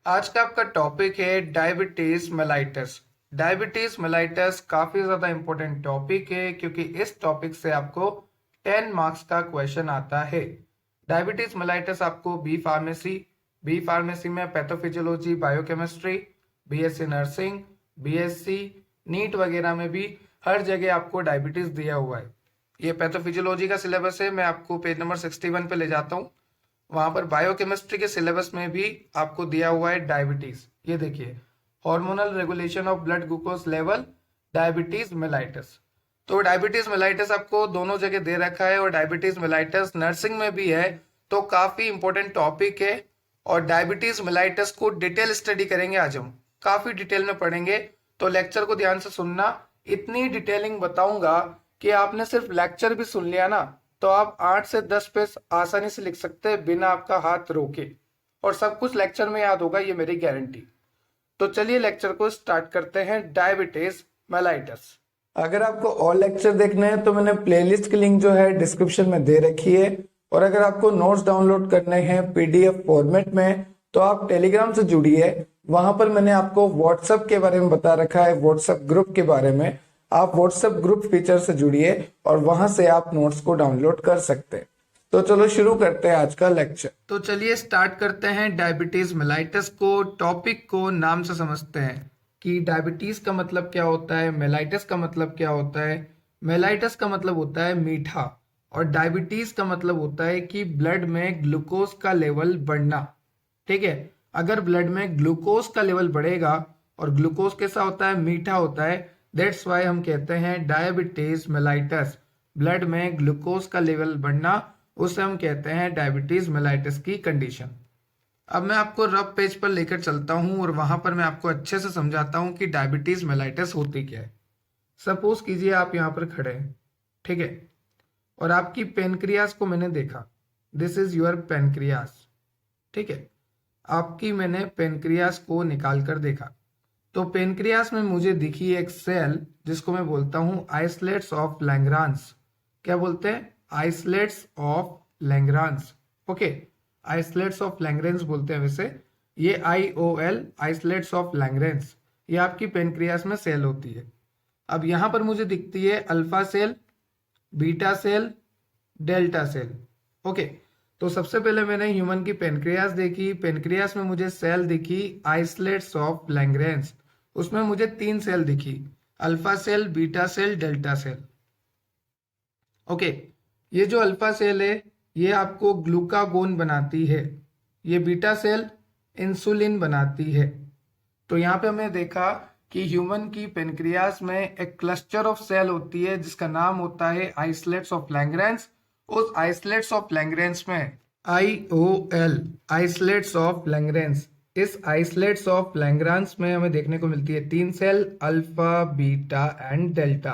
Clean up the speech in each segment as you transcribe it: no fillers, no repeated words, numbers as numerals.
आज का आपका टॉपिक है डायबिटीज मेलाइटस। डायबिटीज मेलाइटस काफी ज्यादा इंपॉर्टेंट टॉपिक है क्योंकि इस टॉपिक से आपको 10 मार्क्स का क्वेश्चन आता है। डायबिटीज मेलाइटस आपको बी फार्मेसी में pathophysiology, biochemistry, BSc nursing, BSc NEET वगैरह में भी हर जगह आपको डायबिटीज दिया हुआ है। ये पैथोफिजियोलॉजी का सिलेबस है, मैं आपको पेज नंबर 61 पे ले जाता हूँ। वहां पर बायोकेमिस्ट्री के सिलेबस में भी आपको दिया हुआ है डायबिटीज। ये देखिए, hormonal regulation of blood glucose level, diabetes mellitus. तो डायबिटीज मेलाइटस आपको दोनों जगह दे रखा है और डायबिटीज मेलाइटस नर्सिंग में भी है, तो काफी इंपॉर्टेंट टॉपिक है। और डायबिटीज मेलाइटस को डिटेल स्टडी करेंगे आज हम, काफी डिटेल में पढ़ेंगे। तो लेक्चर को ध्यान से सुनना, इतनी डिटेलिंग बताऊंगा कि आपने सिर्फ लेक्चर भी सुन लिया ना तो आप 8 से 10 पेज आसानी से लिख सकते हैं बिना आपका हाथ रोके, और सब कुछ लेक्चर में याद होगा, ये मेरी गारंटी। तो चलिए लेक्चर को स्टार्ट करते हैं। Diabetes mellitus. अगर आपको और लेक्चर देखने हैं तो मैंने प्लेलिस्ट की लिंक जो है डिस्क्रिप्शन में दे रखी है, और अगर आपको नोट्स डाउनलोड करने हैं पीडीएफ फॉर्मेट में तो आप टेलीग्राम से जुड़िए। वहां पर मैंने आपको व्हाट्सएप के बारे में बता रखा है, व्हाट्सएप ग्रुप के बारे में। आप व्हाट्सएप ग्रुप फीचर से जुड़िए और वहां से आप नोट्स को डाउनलोड कर सकते हैं। तो चलो शुरू करते हैं आज का लेक्चर। तो चलिए स्टार्ट करते हैं डायबिटीज मेलाइटस को। टॉपिक को नाम से समझते हैं कि डायबिटीज का मतलब क्या होता है, मेलाइटस का मतलब क्या होता है। मेलाइटस का मतलब होता है मीठा, और डायबिटीज का मतलब होता है कि ब्लड में ग्लूकोज का लेवल बढ़ना। ठीक है, अगर ब्लड में ग्लूकोज का लेवल बढ़ेगा, और ग्लूकोज कैसा होता है, मीठा होता है, दैट्स वाई हम कहते हैं डायबिटीज मेलाइटस। ब्लड में ग्लूकोज का लेवल बढ़ना, उसे हम कहते हैं डायबिटीज मेलाइटस की कंडीशन। अब मैं आपको रफ पेज पर लेकर चलता हूं और वहां पर मैं आपको अच्छे से समझाता हूं कि डायबिटीज मेलाइटस होती क्या है। सपोज कीजिए आप यहाँ पर खड़े हैं, ठीक है, और आपकी पेनक्रियास को मैंने देखा। This is your pancreas. ठीक है, आपकी मैंने पेनक्रियास को निकाल कर देखा, तो पेनक्रियास में मुझे दिखी एक सेल जिसको मैं बोलता हूं आइसलेट्स ऑफ लैंग्रांस। क्या बोलते हैं? Islets of Langerhans. Okay, islets of Langerhans बोलते हैं वैसे। ये IOL, आइसलेट्स ऑफ लैंग्रेंस, ये आपकी पेनक्रियास में सेल होती है। अब यहां पर मुझे दिखती है alpha cell, beta cell, delta cell. Okay, तो सबसे पहले मैंने ह्यूमन की पेनक्रियास देखी। पेनक्रियास में मुझे सेल दिखी आइसलेट्स ऑफ लैंग्रेंस। उसमें मुझे 3 सेल दिखी, alpha cell, beta cell, delta cell. Okay, ये जो अल्फा सेल है ये आपको ग्लूकागोन बनाती है, ये बीटा सेल इंसुलिन बनाती है। तो यहाँ पे हमने देखा कि ह्यूमन की पेनक्रियास में एक क्लस्टर ऑफ सेल होती है जिसका नाम होता है आइसलेट्स ऑफ लैंग्रेंस। उस आइसलेट्स ऑफ लैंग्रेंस में IOL, आइसलेट्स ऑफ लैंग्रेंस, इस आइसलेट्स ऑफ लैंग्रांस में हमें देखने को मिलती है 3 cell, alpha, beta and delta.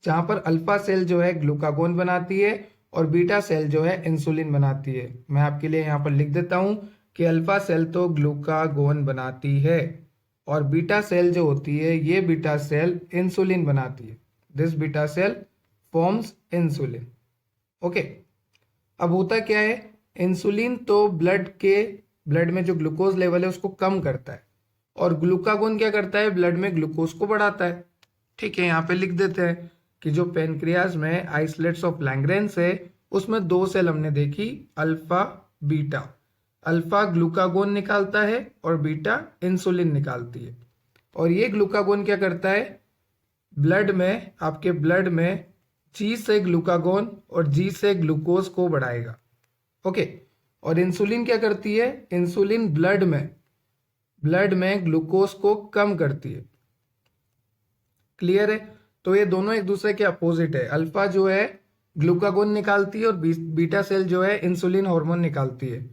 जहां पर अल्फा सेल जो है ग्लूकागोन बनाती है और बीटा सेल जो है इंसुलिन बनाती है। मैं आपके लिए यहाँ पर लिख देता हूं कि अल्फा सेल तो ग्लूकागोन बनाती है, और बीटा सेल जो होती है ये बीटा सेल इंसुलिन बनाती है। This beta cell forms insulin. Okay, अब होता क्या है, इंसुलिन तो ब्लड में जो ग्लूकोज लेवल है उसको कम करता है, और ग्लूकागोन क्या करता है, ब्लड में ग्लूकोज को बढ़ाता है। ठीक है, यहाँ पे लिख देते हैं कि जो पेनक्रियास में आइसलेट्स ऑफ लैंग्रेंस है उसमें 2 सेल हमने देखी, अल्फा, बीटा। अल्फा ग्लूकागोन निकालता है और बीटा इंसुलिन निकालती है। और ये ग्लूकागोन क्या करता है, आपके ब्लड में G से ग्लूकागोन और G से ग्लूकोज को बढ़ाएगा। ओके, और इंसुलिन क्या करती है, इंसुलिन ब्लड में ग्लूकोज को कम करती है। क्लियर है? तो ये दोनों एक दूसरे के अपोजिट है। अल्फा जो है ग्लूकागोन निकालती है और बीटा सेल जो है इंसुलिन हार्मोन निकालती है।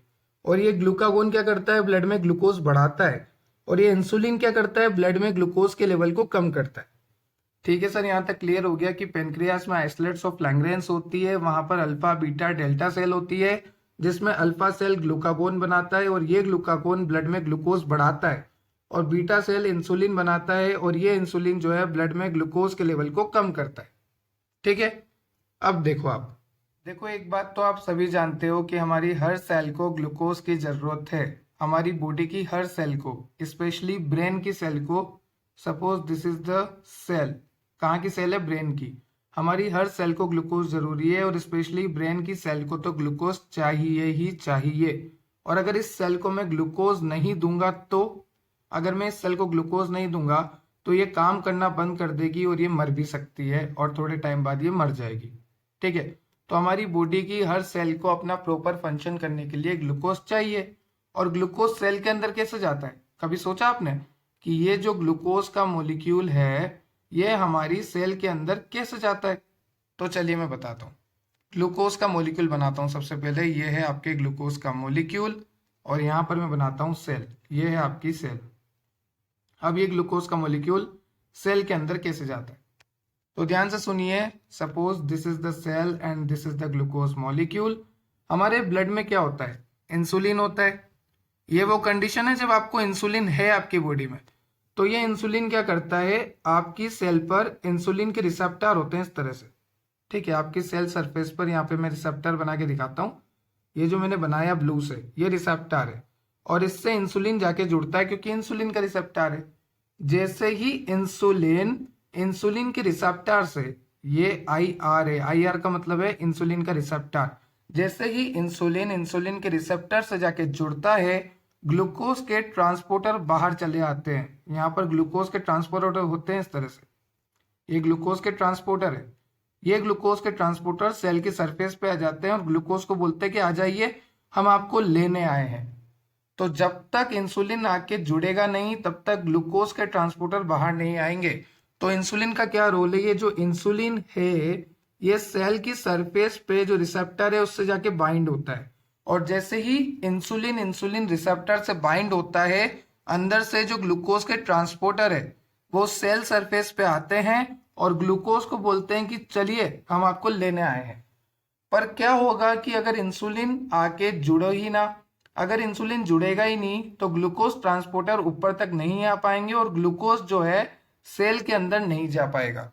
और ये ग्लूकागोन क्या करता है, ब्लड में ग्लूकोज बढ़ाता है, और ये इंसुलिन क्या करता है, ब्लड में ग्लूकोज के लेवल को कम करता है। ठीक है सर, यहां तक क्लियर हो गया कि पेनक्रियास में आइसलेट्स ऑफ लैंग्रेंस होती है, वहां पर अल्फा, बीटा, डेल्टा सेल होती है, जिसमें अल्फा सेल ग्लूकागोन बनाता है और ये ग्लूकागोन ब्लड में ग्लूकोज बढ़ाता है, और बीटा सेल इंसुलिन बनाता है और ये इंसुलिन जो है ब्लड में ग्लूकोज के लेवल को कम करता है। ठीक है, अब देखो एक बात तो आप सभी जानते हो कि हमारी हर सेल को ग्लूकोज की जरूरत है। हमारी बॉडी की हर सेल को, स्पेशली ब्रेन की सेल को, suppose this is the cell, कहाँ की सेल है? ब्रेन की। हमारी हर सेल को ग्लूकोज जरूरी है और स्पेशली ब्रेन की सेल को तो ग्लूकोज चाहिए ही चाहिए। और अगर इस सेल को मैं ग्लूकोज नहीं दूंगा तो, अगर मैं इस सेल को ग्लूकोज नहीं दूंगा तो ये काम करना बंद कर देगी और ये मर भी सकती है और थोड़े टाइम बाद ये मर जाएगी। ठीक है, तो हमारी बॉडी की हर सेल को अपना प्रॉपर फंक्शन करने के लिए ग्लूकोज चाहिए। और ग्लूकोज सेल के अंदर कैसे जाता है? कभी सोचा आपने कि ये जो ग्लूकोज का मॉलिक्यूल है ये हमारी सेल के अंदर कैसे जाता है? तो चलिए मैं बताता हूँ। ग्लूकोज का मॉलिक्यूल बनाता हूँ। सबसे पहले ये है आपके ग्लूकोज का मॉलिक्यूल और यहाँ पर मैं बनाता हूँ सेल। ये है आपकी सेल। अब ये ग्लूकोज का मॉलिक्यूल सेल के अंदर कैसे जाता है? तो ध्यान से सुनिए। Suppose this is the cell and this is the glucose molecule. हमारे ब्लड में क्या होता है? इंसुलिन होता है। ये वो कंडीशन है जब आपको इंसुलिन है आपकी बॉडी में। तो ये इंसुलिन क्या करता है? आपकी सेल पर इंसुलिन के रिसेप्टर होते हैं इस तरह से। ठीक है, आपकी सेल सरफेस पर यहाँ पे मैं रिसेप्टर बना के दिखाता हूँ। ये जो मैंने बनाया ब्लू से, ये रिसेप्टर है और इससे इंसुलिन जाके जुड़ता है क्योंकि इंसुलिन का रिसेप्टर है। जैसे ही इंसुलिन के रिसेप्टर से, ये IR है, IR का मतलब है इंसुलिन का रिसेप्टर। जैसे ही इंसुलिन के रिसेप्टर से जाके जुड़ता है, ग्लूकोज के ट्रांसपोर्टर बाहर चले आते हैं। यहाँ पर ग्लूकोज के ट्रांसपोर्टर होते हैं इस तरह से। ये ग्लूकोज के ट्रांसपोर्टर है। ये ग्लूकोज के ट्रांसपोर्टर सेल के सरफेस पे आ जाते हैं और ग्लूकोज को बोलते हैं कि आ जाइए, हम आपको लेने आए हैं। तो जब तक इंसुलिन आके जुड़ेगा नहीं तब तक ग्लूकोज के ट्रांसपोर्टर बाहर नहीं आएंगे। तो इंसुलिन का क्या रोल है? ये जो इंसुलिन है ये सेल की सरफेस पे जो रिसेप्टर है उससे जाके बाइंड होता है और जैसे ही इंसुलिन रिसेप्टर से बाइंड होता है, अंदर से जो ग्लूकोज के ट्रांसपोर्टर है वो सेल सरफेस पे आते हैं और ग्लूकोज को बोलते हैं कि चलिए हम आपको लेने आए हैं। पर क्या होगा कि अगर इंसुलिन आके जुड़ो ही ना, अगर इंसुलिन जुड़ेगा ही नहीं तो ग्लूकोज ट्रांसपोर्टर ऊपर तक नहीं आ पाएंगे और ग्लूकोज जो है सेल के अंदर नहीं जा पाएगा।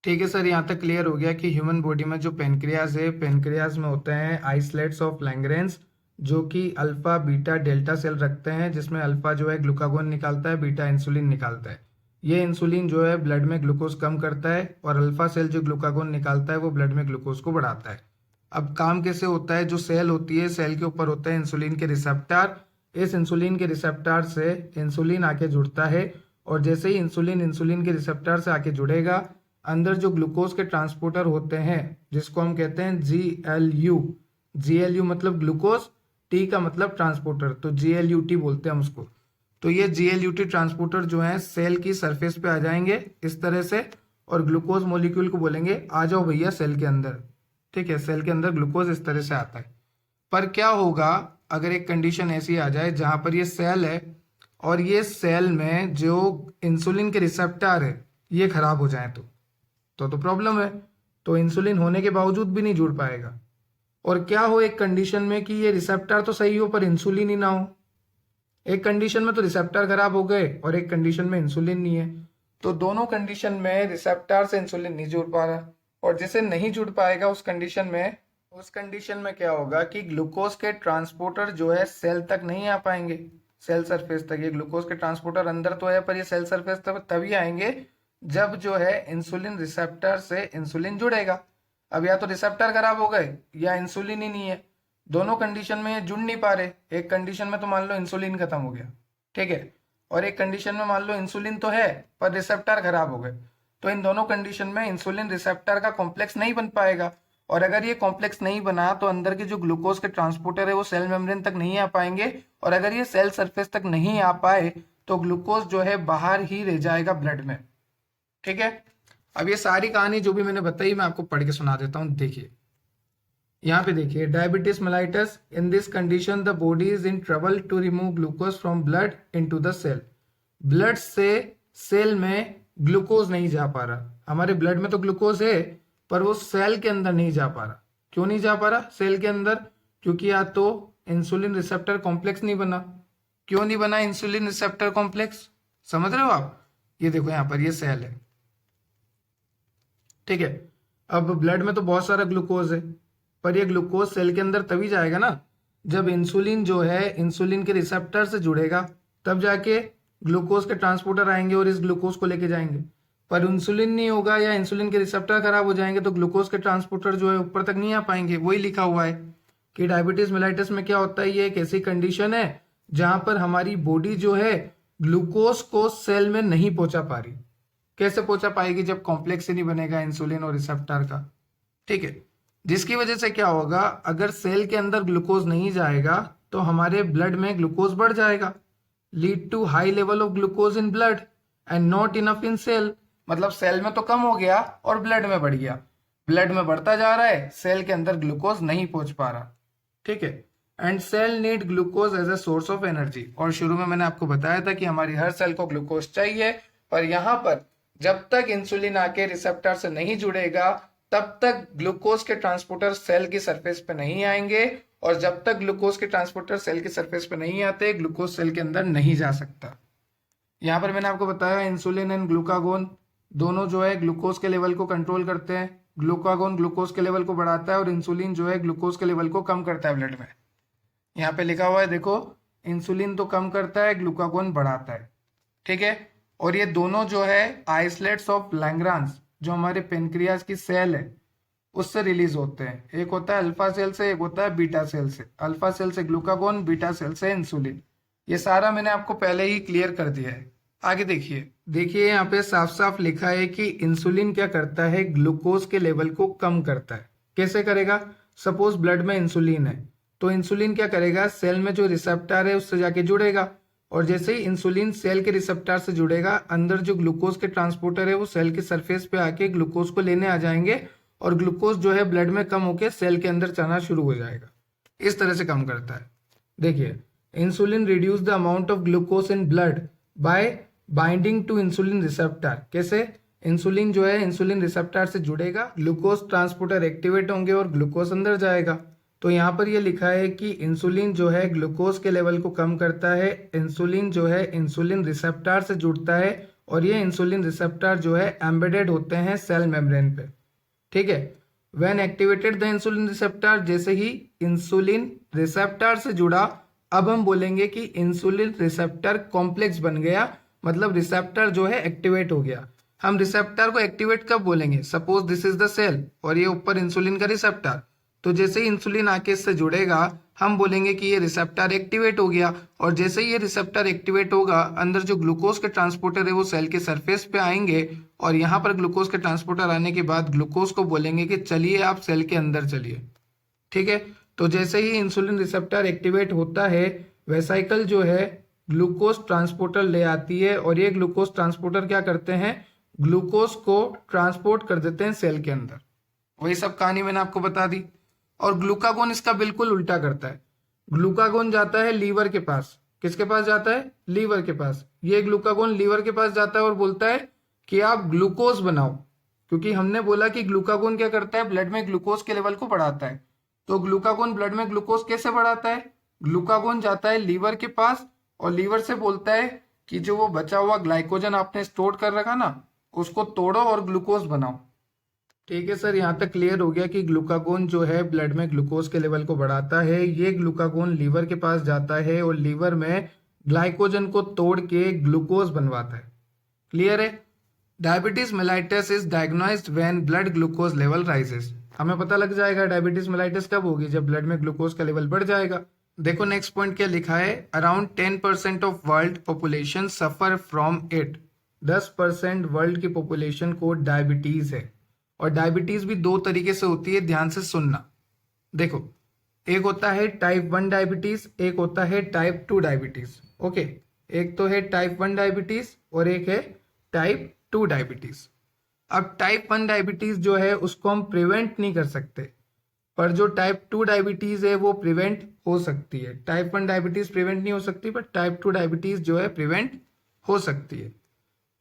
ठीक है सर, यहाँ तक क्लियर हो गया कि ह्यूमन बॉडी में जो पेनक्रियाज है, पेनक्रियाज में होते हैं आइसलेट्स ऑफ लैंगरेंस जो कि अल्फा बीटा डेल्टा सेल रखते हैं, जिसमें अल्फा जो है ग्लूकागोन निकालता है, बीटा इंसुलिन निकालता है। ये इंसुलिन जो है ब्लड में ग्लूकोज कम करता है और अल्फा सेल जो ग्लूकागोन निकालता है वो ब्लड में ग्लूकोज को बढ़ाता है। अब काम कैसे होता है? जो सेल होती है, सेल के ऊपर होता है इंसुलिन के रिसेप्टर। इस इंसुलिन के रिसेप्टर से इंसुलिन आके जुड़ता है और जैसे ही इंसुलिन के रिसेप्टर से आके जुड़ेगा, अंदर जो ग्लूकोज के ट्रांसपोर्टर होते हैं जिसको हम कहते हैं GLU मतलब ग्लूकोज, T का मतलब ट्रांसपोर्टर, तो GLUT बोलते हैं हम उसको। तो ये GLUT ट्रांसपोर्टर जो है सेल की सरफेस पे आ जाएंगे इस तरह से और ग्लूकोज मॉलिक्यूल को बोलेंगे आ जाओ भैया सेल के अंदर। ठीक है, सेल के अंदर ग्लूकोज इस तरह से आता है। पर क्या होगा अगर एक कंडीशन ऐसी आ जाए जहां पर ये सेल है और ये सेल में जो इंसुलिन के रिसेप्टर है ये खराब हो जाए तो प्रॉब्लम है। तो इंसुलिन होने के बावजूद भी नहीं जुड़ पाएगा। और क्या हो एक कंडीशन में कि ये रिसेप्टर तो सही हो पर इंसुलिन ही ना हो। एक कंडीशन में तो रिसेप्टर खराब हो गए और एक कंडीशन में इंसुलिन नहीं है। तो दोनों कंडीशन में रिसेप्टर से इंसुलिन नहीं जुड़ पा रहा और जैसे नहीं जुड़ पाएगा उस कंडीशन में क्या होगा कि ग्लूकोज के ट्रांसपोर्टर जो है सेल तक नहीं आ पाएंगे, सेल सरफेस तक। ये ग्लूकोज के ट्रांसपोर्टर अंदर तो है पर ये सेल सरफेस तक तभी आएंगे जब जो है इंसुलिन रिसेप्टर से इंसुलिन जुड़ेगा। अब या तो रिसेप्टर खराब हो गए या इंसुलिन ही नहीं है। दोनों कंडीशन में ये जुड़ नहीं पा रहे। एक कंडीशन में तो मान लो इंसुलिन खत्म हो गया, ठीक है, और एक कंडीशन में मान लो इंसुलिन तो है पर रिसेप्टर खराब हो गए। तो इन दोनों कंडीशन में इंसुलिन रिसेप्टर का कॉम्प्लेक्स नहीं बन पाएगा और अगर ये कॉम्प्लेक्स नहीं बना तो अंदर के जो ग्लूकोज के ट्रांसपोर्टर है वो सेल मेम्ब्रेन तक नहीं आ पाएंगे और अगर ये सेल सरफेस तक नहीं आ पाए तो ग्लूकोज जो है बाहर ही रह जाएगा ब्लड में। ठीक है, अब ये सारी कहानी जो भी मैंने बताई मैं आपको पढ़ के सुना देता हूं। देखिए यहाँ पे देखिए, diabetes mellitus, in this condition the body is in trouble to remove glucose from blood into the cell. Blood से सेल में ग्लूकोज नहीं जा पा रहा। हमारे ब्लड में तो ग्लूकोज है पर वो सेल के अंदर नहीं जा पा रहा। क्यों नहीं जा पा रहा सेल के अंदर? क्योंकि या तो इंसुलिन रिसेप्टर कॉम्प्लेक्स नहीं बना। क्यों नहीं बना इंसुलिन रिसेप्टर कॉम्प्लेक्स? समझ रहे हो आप? ये देखो यहाँ पर ये सेल है, ठीक है। अब ब्लड में तो बहुत सारा ग्लूकोज है पर ये ग्लूकोज सेल के अंदर तभी जाएगा ना जब इंसुलिन जो है इंसुलिन के रिसेप्टर से जुड़ेगा तब जाके ग्लूकोज के ट्रांसपोर्टर आएंगे और इस ग्लूकोज को लेके जाएंगे। पर इंसुलिन नहीं होगा या इंसुलिन के रिसेप्टर खराब हो जाएंगे तो ग्लूकोज के ट्रांसपोर्टर जो है ऊपर तक नहीं आ पाएंगे। वही लिखा हुआ है कि डायबिटीज मेलाइटस में क्या होता है, ये एक ऐसी कंडीशन है जहां पर हमारी बॉडी जो है ग्लूकोज को सेल में नहीं पहुंचा पा रही। कैसे पहुंचा पाएगी, जब कॉम्प्लेक्स ही नहीं बनेगा इंसुलिन और रिसेप्टर का। ठीक है, जिसकी वजह से क्या होगा, अगर सेल के अंदर ग्लूकोज नहीं जाएगा तो हमारे ब्लड में ग्लूकोज बढ़ जाएगा, lead to high level of glucose in blood and not enough in cell. मतलब सेल में तो कम हो गया और ब्लड में बढ़ गया, ब्लड में बढ़ता जा रहा है, सेल के अंदर ग्लूकोज नहीं पहुंच पा रहा। ठीक है, and cell need glucose as a source of energy. और शुरू में मैंने आपको बताया था कि हमारी हर सेल को ग्लूकोज चाहिए, पर यहां पर जब तक इंसुलिन आके रिसेप्टर से नहीं जुड़ेगा तब तक ग्लूकोज के ट्रांसपोर्टर सेल की सरफेस पे नहीं आएंगे, और जब तक ग्लूकोज के ट्रांसपोर्टर सेल की सरफेस पे नहीं आते ग्लूकोज सेल के अंदर नहीं जा सकता। यहाँ पर मैंने आपको बताया इंसुलिन एंड ग्लूकागोन दोनों जो है ग्लूकोज के लेवल को कंट्रोल करते हैं। ग्लूकागोन ग्लूकोज के लेवल को बढ़ाता है और इंसुलिन जो है ग्लूकोज के लेवल को कम करता है ब्लड में। यहाँ पे लिखा हुआ है देखो, इंसुलिन तो कम करता है, ग्लूकागोन बढ़ाता है। ठीक है, और ये दोनों जो है आइसलेट्स ऑफ लैंग्रांज जो हमारे पेनक्रियाज की सेल है उससे रिलीज होते हैं। एक होता है अल्फा सेल से, एक होता है बीटा सेल से। अल्फा सेल से ग्लूकागोन, बीटा सेल से इंसुलिन। ये सारा मैंने आपको पहले ही क्लियर कर दिया है। आगे देखिए, देखिए यहाँ पे साफ साफ लिखा है कि इंसुलिन क्या करता है, ग्लूकोज के लेवल को कम करता है। कैसे करेगा, सपोज ब्लड में इंसुलिन है तो इंसुलिन क्या करेगा, सेल में जो रिसेप्टर है उससे जाके जुड़ेगा, और जैसे ही इंसुलिन सेल के रिसेप्टर से जुड़ेगा अंदर जो ग्लूकोज के ट्रांसपोर्टर है वो सेल के सरफेस पे आके ग्लूकोज को लेने आ जाएंगे, और ग्लूकोज जो है ब्लड में कम होकर सेल के अंदर जाना शुरू हो जाएगा। इस तरह से काम करता है। देखिए, insulin reduce the amount of glucose in blood by binding to insulin receptor. कैसे, इंसुलिन जो है इंसुलिन रिसेप्टर से जुड़ेगा, ग्लूकोज ट्रांसपोर्टर एक्टिवेट होंगे और ग्लूकोज अंदर जाएगा। तो यहाँ पर ये लिखा है कि इंसुलिन जो है ग्लूकोज के लेवल को कम करता है, इंसुलिन जो है इंसुलिन रिसेप्टर से जुड़ता है, और ये इंसुलिन रिसेप्टर जो है एम्बेडेड होते हैं सेल मेम्ब्रेन पे। ठीक है, when activated the insulin receptor, जैसे ही इंसुलिन रिसेप्टर से जुड़ा, अब हम बोलेंगे कि इंसुलिन रिसेप्टर कॉम्प्लेक्स बन गया, मतलब रिसेप्टर जो है एक्टिवेट हो गया। हम रिसेप्टर को एक्टिवेट कब बोलेंगे, suppose this is the cell और ये ऊपर इंसुलिन का रिसेप्टर, तो जैसे ही इंसुलिन आके इससे जुड़ेगा हम बोलेंगे कि ये रिसेप्टर एक्टिवेट हो गया, और जैसे ही ये रिसेप्टर एक्टिवेट होगा अंदर जो ग्लूकोज के ट्रांसपोर्टर है वो सेल के सरफेस पे आएंगे, और यहाँ पर ग्लूकोज के ट्रांसपोर्टर आने के बाद ग्लूकोज को बोलेंगे कि चलिए आप सेल के अंदर चलिए। ठीक है, तो जैसे ही इंसुलिन रिसेप्टर एक्टिवेट होता है वेसाइकल जो है ग्लूकोज ट्रांसपोर्टर ले आती है, और ये ग्लूकोज ट्रांसपोर्टर क्या करते हैं, ग्लूकोज को ट्रांसपोर्ट कर देते हैं सेल के अंदर। वही सब कहानी मैंने आपको बता दी। और ग्लूकागोन इसका बिल्कुल उल्टा करता है। ग्लूकागोन जाता है लीवर के पास। किसके पास जाता है, लीवर के पास। ये ग्लूकागोन लीवर के पास जाता है और बोलता है कि आप ग्लूकोज बनाओ, क्योंकि हमने बोला कि ग्लूकागोन क्या करता है, ब्लड में ग्लूकोज के लेवल को बढ़ाता है। तो ग्लूकागोन ब्लड में ग्लूकोज कैसे बढ़ाता है, ग्लूकागोन जाता है लीवर के पास और लीवर से बोलता है कि जो वो बचा हुआ ग्लाइकोजन आपने स्टोर कर रखा ना उसको तोड़ो और ग्लूकोज बनाओ। ठीक है सर, यहाँ तक क्लियर हो गया कि ग्लूकागोन जो है ब्लड में ग्लूकोज के लेवल को बढ़ाता है। ये ग्लूकागोन लीवर के पास जाता है और लीवर में ग्लाइकोजन को तोड़ के ग्लूकोज बनवाता है। क्लियर है। Diabetes mellitus is diagnosed when blood glucose level rises. हमें पता लग जाएगा डायबिटीज मेलाइटस कब होगी, जब ब्लड में ग्लूकोज का लेवल बढ़ जाएगा। देखो नेक्स्ट पॉइंट क्या लिखा है, around 10% of world population suffer from it. 10% world की पॉपुलेशन को डायबिटीज है, और डायबिटीज भी दो तरीके से होती है, ध्यान से सुनना। देखो, एक होता है टाइप 1 डायबिटीज, एक होता है टाइप 2 डायबिटीज। ओके, एक तो है टाइप 1 डायबिटीज और एक है टाइप 2 डायबिटीज। अब टाइप 1 डायबिटीज जो है उसको हम प्रिवेंट नहीं कर सकते, पर जो टाइप 2 डायबिटीज है वो प्रिवेंट हो सकती है। टाइप 1 डायबिटीज प्रिवेंट नहीं हो सकती, पर टाइप 2 डायबिटीज जो है प्रिवेंट हो सकती है।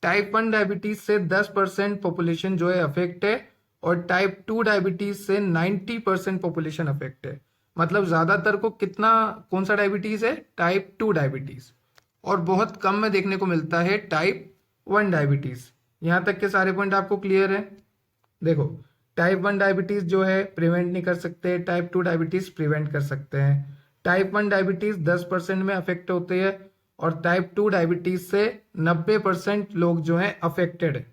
टाइप 1 डायबिटीज से 10% पॉपुलेशन जो है अफेक्ट है, और टाइप 2 डायबिटीज से 90% पॉपुलेशन अफेक्ट है। मतलब ज्यादातर को कितना, कौन सा डायबिटीज है, टाइप 2 डायबिटीज, और बहुत कम में देखने को मिलता है टाइप 1 डायबिटीज। यहां तक के सारे पॉइंट आपको क्लियर है। देखो, टाइप 1 डायबिटीज जो है प्रिवेंट नहीं कर सकते, टाइप 2 डायबिटीज प्रिवेंट कर सकते हैं। टाइप 1 डायबिटीज 10% में अफेक्ट होती है और टाइप 2 डायबिटीज से 90% लोग जो हैं अफेक्टेड है।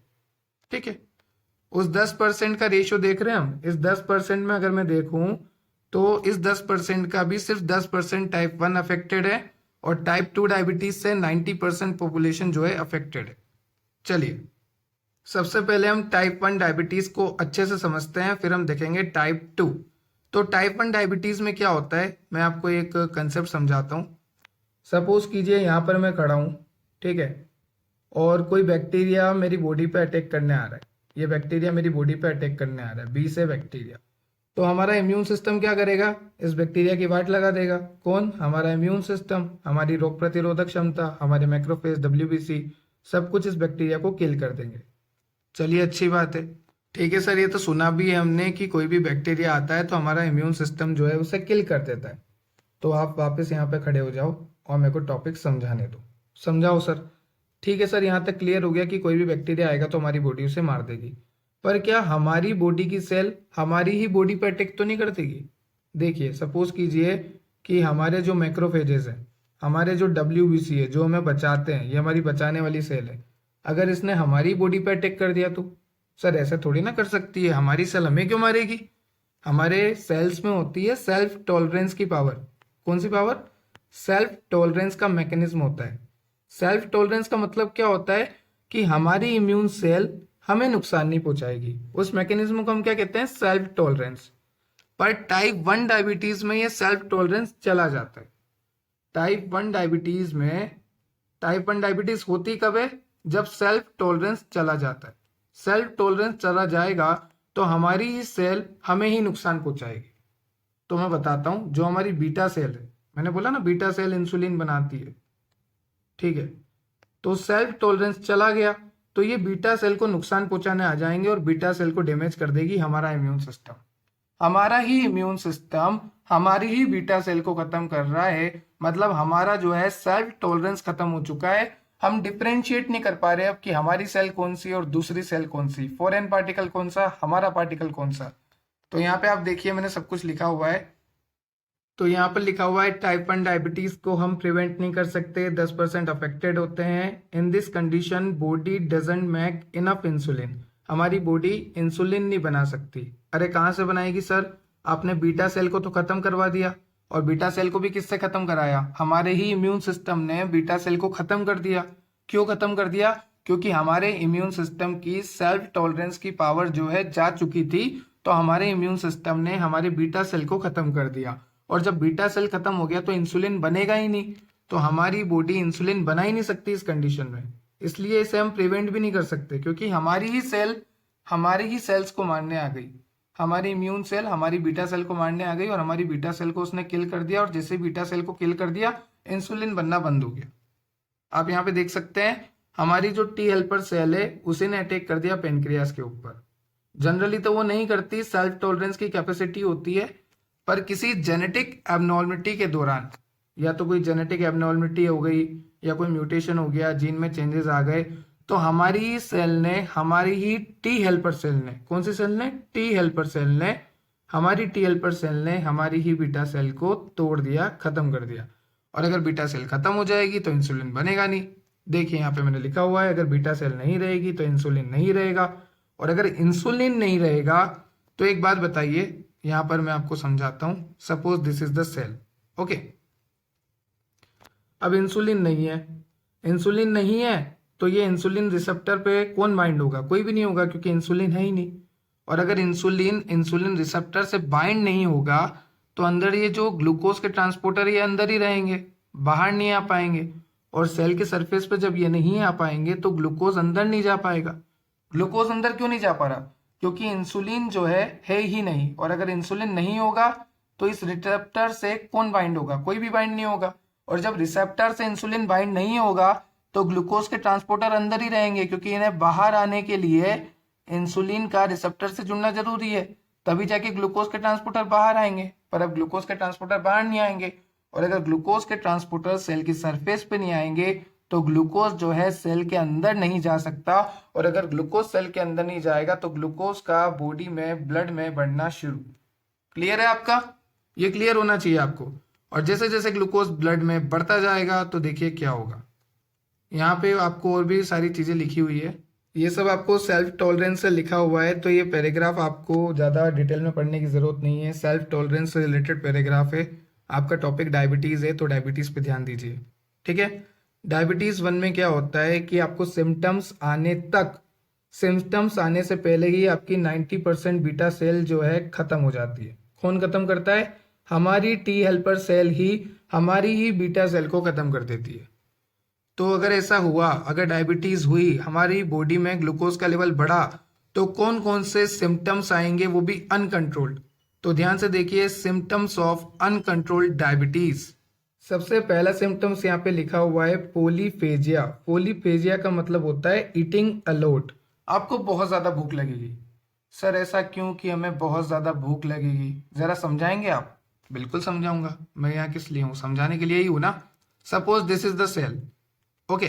ठीक है, उस 10% का रेशियो देख रहे हैं हम। इस 10% में अगर मैं देखूं तो इस 10% का भी सिर्फ 10% टाइप 1 अफेक्टेड है और टाइप 2 डायबिटीज से 90% पॉपुलेशन जो है अफेक्टेड है। चलिए, सबसे पहले हम टाइप 1 डायबिटीज को अच्छे से समझते हैं, फिर हम देखेंगे टाइप 2। तो टाइप 1 डायबिटीज में क्या होता है, मैं आपको एक कंसेप्ट समझाता हूँ। सपोज कीजिए यहाँ पर मैं खड़ा हूँ, ठीक है, और कोई बैक्टीरिया मेरी बॉडी पे अटैक करने आ रहा है। ये बैक्टीरिया मेरी बॉडी पे अटैक करने आ रहा है, बी से बैक्टीरिया। तो हमारा इम्यून सिस्टम क्या करेगा, इस बैक्टीरिया की वाट लगा देगा। कौन, हमारा इम्यून सिस्टम, हमारी रोग प्रतिरोधक क्षमता, हमारे मैक्रोफेज, डब्ल्यूबीसी, सब कुछ इस बैक्टीरिया को किल कर देंगे। चलिए, अच्छी बात है। ठीक है सर, ये तो सुना भी है हमने कि कोई भी बैक्टीरिया आता है तो हमारा इम्यून सिस्टम जो है उसे किल कर देता है। तो आप वापस यहाँ पे खड़े हो जाओ और मेरे को टॉपिक समझाने दो। समझाओ सर। ठीक है सर, यहाँ तक क्लियर हो गया कि कोई भी बैक्टीरिया आएगा तो हमारी बॉडी उसे मार देगी। पर क्या हमारी बॉडी की सेल हमारी ही बॉडी पर अटैक तो नहीं कर देगी? देखिए, सपोज कीजिए कि हमारे जो मैक्रोफेजेस हैं, हमारे जो डब्ल्यूबीसी है, जो हमें बचाते हैं, ये हमारी बचाने वाली सेल है, अगर इसने हमारी बॉडी पर अटैक कर दिया तो सर ऐसा थोड़ी ना कर सकती है। हमारी सेल हमें क्यों मारेगी? हमारे सेल्स में होती है सेल्फ टॉलरेंस की पावर। कौन सी पावर? सेल्फ टॉलरेंस का मैकेनिज्म होता है। सेल्फ टॉलरेंस का मतलब क्या होता है कि हमारी इम्यून सेल हमें नुकसान नहीं पहुंचाएगी। उस मैकेनिज्म को हम क्या कहते हैं? Self tolerance. पर टाइप 1 डायबिटीज में ये सेल्फ टॉलरेंस चला जाता है। टाइप 1 डायबिटीज में, टाइप 1 डायबिटीज होती कब है? जब सेल्फ टॉलरेंस चला जाता है। सेल्फ टॉलरेंस चला जाएगा तो हमारी ही सेल हमें ही नुकसान पहुंचाएगी। तो मैं बताता हूं, जो हमारी बीटा सेल है, मैंने बोला ना बीटा सेल इंसुलिन बनाती है, ठीक है, तो सेल्फ टॉलरेंस चला गया तो ये बीटा सेल को नुकसान पहुंचाने आ जाएंगे और बीटा सेल को डैमेज कर देगी हमारा इम्यून सिस्टम। हमारा ही इम्यून सिस्टम हमारी ही बीटा सेल को खत्म कर रहा है, मतलब हमारा जो है सेल्फ टॉलरेंस खत्म हो चुका है। हम डिफरेंशिएट नहीं कर पा रहे अब कि हमारी सेल कौन सी और दूसरी सेल कौन सी, फॉरेन पार्टिकल कौन सा, हमारा पार्टिकल कौन सा। तो यहाँ पे आप देखिए, मैंने सब कुछ लिखा हुआ है। तो यहाँ पर लिखा हुआ है टाइप 1 डायबिटीज को हम प्रिवेंट नहीं कर सकते, 10% अफेक्टेड होते हैं। इन this condition body doesn't make enough insulin. हमारी बॉडी इंसुलिन नहीं बना सकती। अरे कहाँ से बनाएगी सर? आपने बीटा सेल को तो खत्म करवा दिया, और बीटा सेल को भी किससे खत्म कराया? हमारे ही इम्यून सिस्टम ने बीटा सेल को खत्म कर दिया। क्यों खत्म कर दिया? क्योंकि हमारे इम्यून सिस्टम की सेल्फ टॉलरेंस की पावर जो है जा चुकी थी, तो हमारे इम्यून सिस्टम ने हमारे बीटा सेल को खत्म कर दिया। और जब बीटा सेल खत्म हो गया तो इंसुलिन बनेगा ही नहीं, तो हमारी बॉडी इंसुलिन बना ही नहीं सकती इस कंडीशन में। इसलिए इसे हम प्रिवेंट भी नहीं कर सकते, क्योंकि हमारी ही सेल हमारी ही सेल्स को मारने आ गई। हमारी इम्यून सेल हमारी बीटा सेल को मारने आ गई और हमारी बीटा सेल को उसने किल कर दिया, और जैसे बीटा सेल को किल कर दिया इंसुलिन बनना बंद हो गया। आप यहाँ पे देख सकते हैं, हमारी जो टी हेल्पर सेल है उसी ने अटैक कर दिया पेनक्रियास के ऊपर। जनरली तो वो नहीं करती, सेल्फ टॉलरेंस की कैपेसिटी होती है, पर किसी जेनेटिक एबनॉर्मलिटी के दौरान, या तो कोई जेनेटिक एबनॉर्मलिटी हो गई या कोई म्यूटेशन हो गया, जीन में चेंजेस आ गए, तो हमारी सेल ने, हमारी ही टी हेल्पर सेल ने, कौन सी सेल ने? टी हेल्पर सेल ने, हमारी टी हेल्पर सेल ने हमारी ही बीटा सेल को तोड़ दिया, खत्म कर दिया। और अगर बीटा सेल खत्म हो जाएगी तो इंसुलिन बनेगा नहीं। देखिए यहाँ पे मैंने लिखा हुआ है, अगर बीटा सेल नहीं रहेगी तो इंसुलिन नहीं रहेगा, और अगर इंसुलिन नहीं रहेगा तो एक बात बताइए, यहां पर मैं आपको समझाता हूं। Suppose this is the cell, okay. अब इंसुलिन नहीं है, इंसुलिन नहीं है तो ये इंसुलिन रिसेप्टर पे कौन बाइंड होगा? कोई भी नहीं होगा, क्योंकि इंसुलिन है ही नहीं। और अगर इंसुलिन रिसेप्टर से बाइंड नहीं होगा तो अंदर ये जो ग्लूकोज के ट्रांसपोर्टर ये अंदर ही रहेंगे, बाहर नहीं आ पाएंगे। और सेल के सरफेस पे जब ये नहीं आ पाएंगे तो ग्लूकोज अंदर नहीं जा पाएगा। ग्लूकोज अंदर क्यों नहीं जा पा रहा? क्योंकि इंसुलिन जो है ही नहीं। और अगर इंसुलिन नहीं होगा तो इस रिसेप्टर से कौन बाइंड होगा? कोई भी बाइंड नहीं होगा। और जब रिसेप्टर से इंसुलिन बाइंड नहीं होगा तो ग्लूकोज के ट्रांसपोर्टर अंदर ही रहेंगे, क्योंकि इन्हें बाहर आने के लिए इंसुलिन का रिसेप्टर से जुड़ना जरूरी है, तभी जाके ग्लूकोज के ट्रांसपोर्टर बाहर आएंगे। पर अब ग्लूकोज के ट्रांसपोर्टर बाहर नहीं आएंगे, और अगर ग्लूकोज के ट्रांसपोर्टर सेल की सरफेस पे नहीं आएंगे तो ग्लूकोज जो है सेल के अंदर नहीं जा सकता। और अगर ग्लूकोज सेल के अंदर नहीं जाएगा तो ग्लूकोज का बॉडी में, ब्लड में बढ़ना शुरू। क्लियर है आपका? ये क्लियर होना चाहिए आपको। और जैसे जैसे ग्लूकोज ब्लड में बढ़ता जाएगा तो देखिए क्या होगा। यहाँ पे आपको और भी सारी चीज़ें लिखी हुई है, ये सब आपको सेल्फ टॉलरेंस से लिखा हुआ है, तो ये पैराग्राफ आपको ज़्यादा डिटेल में पढ़ने की ज़रूरत नहीं है। सेल्फ टॉलरेंस से रिलेटेड पैराग्राफ है। आपका टॉपिक डायबिटीज़ है तो डायबिटीज़ पे ध्यान दीजिए, ठीक है। डायबिटीज़ 1 में क्या होता है कि आपको सिम्टम्स आने से पहले ही आपकी 90% बीटा सेल जो है खत्म हो जाती है। कौन खत्म करता है? हमारी टी हेल्पर सेल ही हमारी ही बीटा सेल को खत्म कर देती है। तो अगर ऐसा हुआ, अगर डायबिटीज हुई, हमारी बॉडी में ग्लूकोज का लेवल बढ़ा, तो कौन कौन से सिम्टम्स आएंगे, वो भी अनकंट्रोल्ड। तो ध्यान से देखिए, सिम्टम्स ऑफ अनकंट्रोल्ड डायबिटीज। सबसे पहला सिम्टम्स यहाँ पे लिखा हुआ है पोलीफेजिया। पोलीफेजिया का मतलब होता है ईटिंग अलोट। आपको बहुत ज्यादा भूख लगेगी। सर ऐसा क्यों कि हमें बहुत ज्यादा भूख लगेगी, जरा समझाएंगे आप? बिल्कुल समझाऊंगा, मैं यहाँ किस लिए हूँ, समझाने के लिए ही हूँ ना। Suppose this is the cell, okay.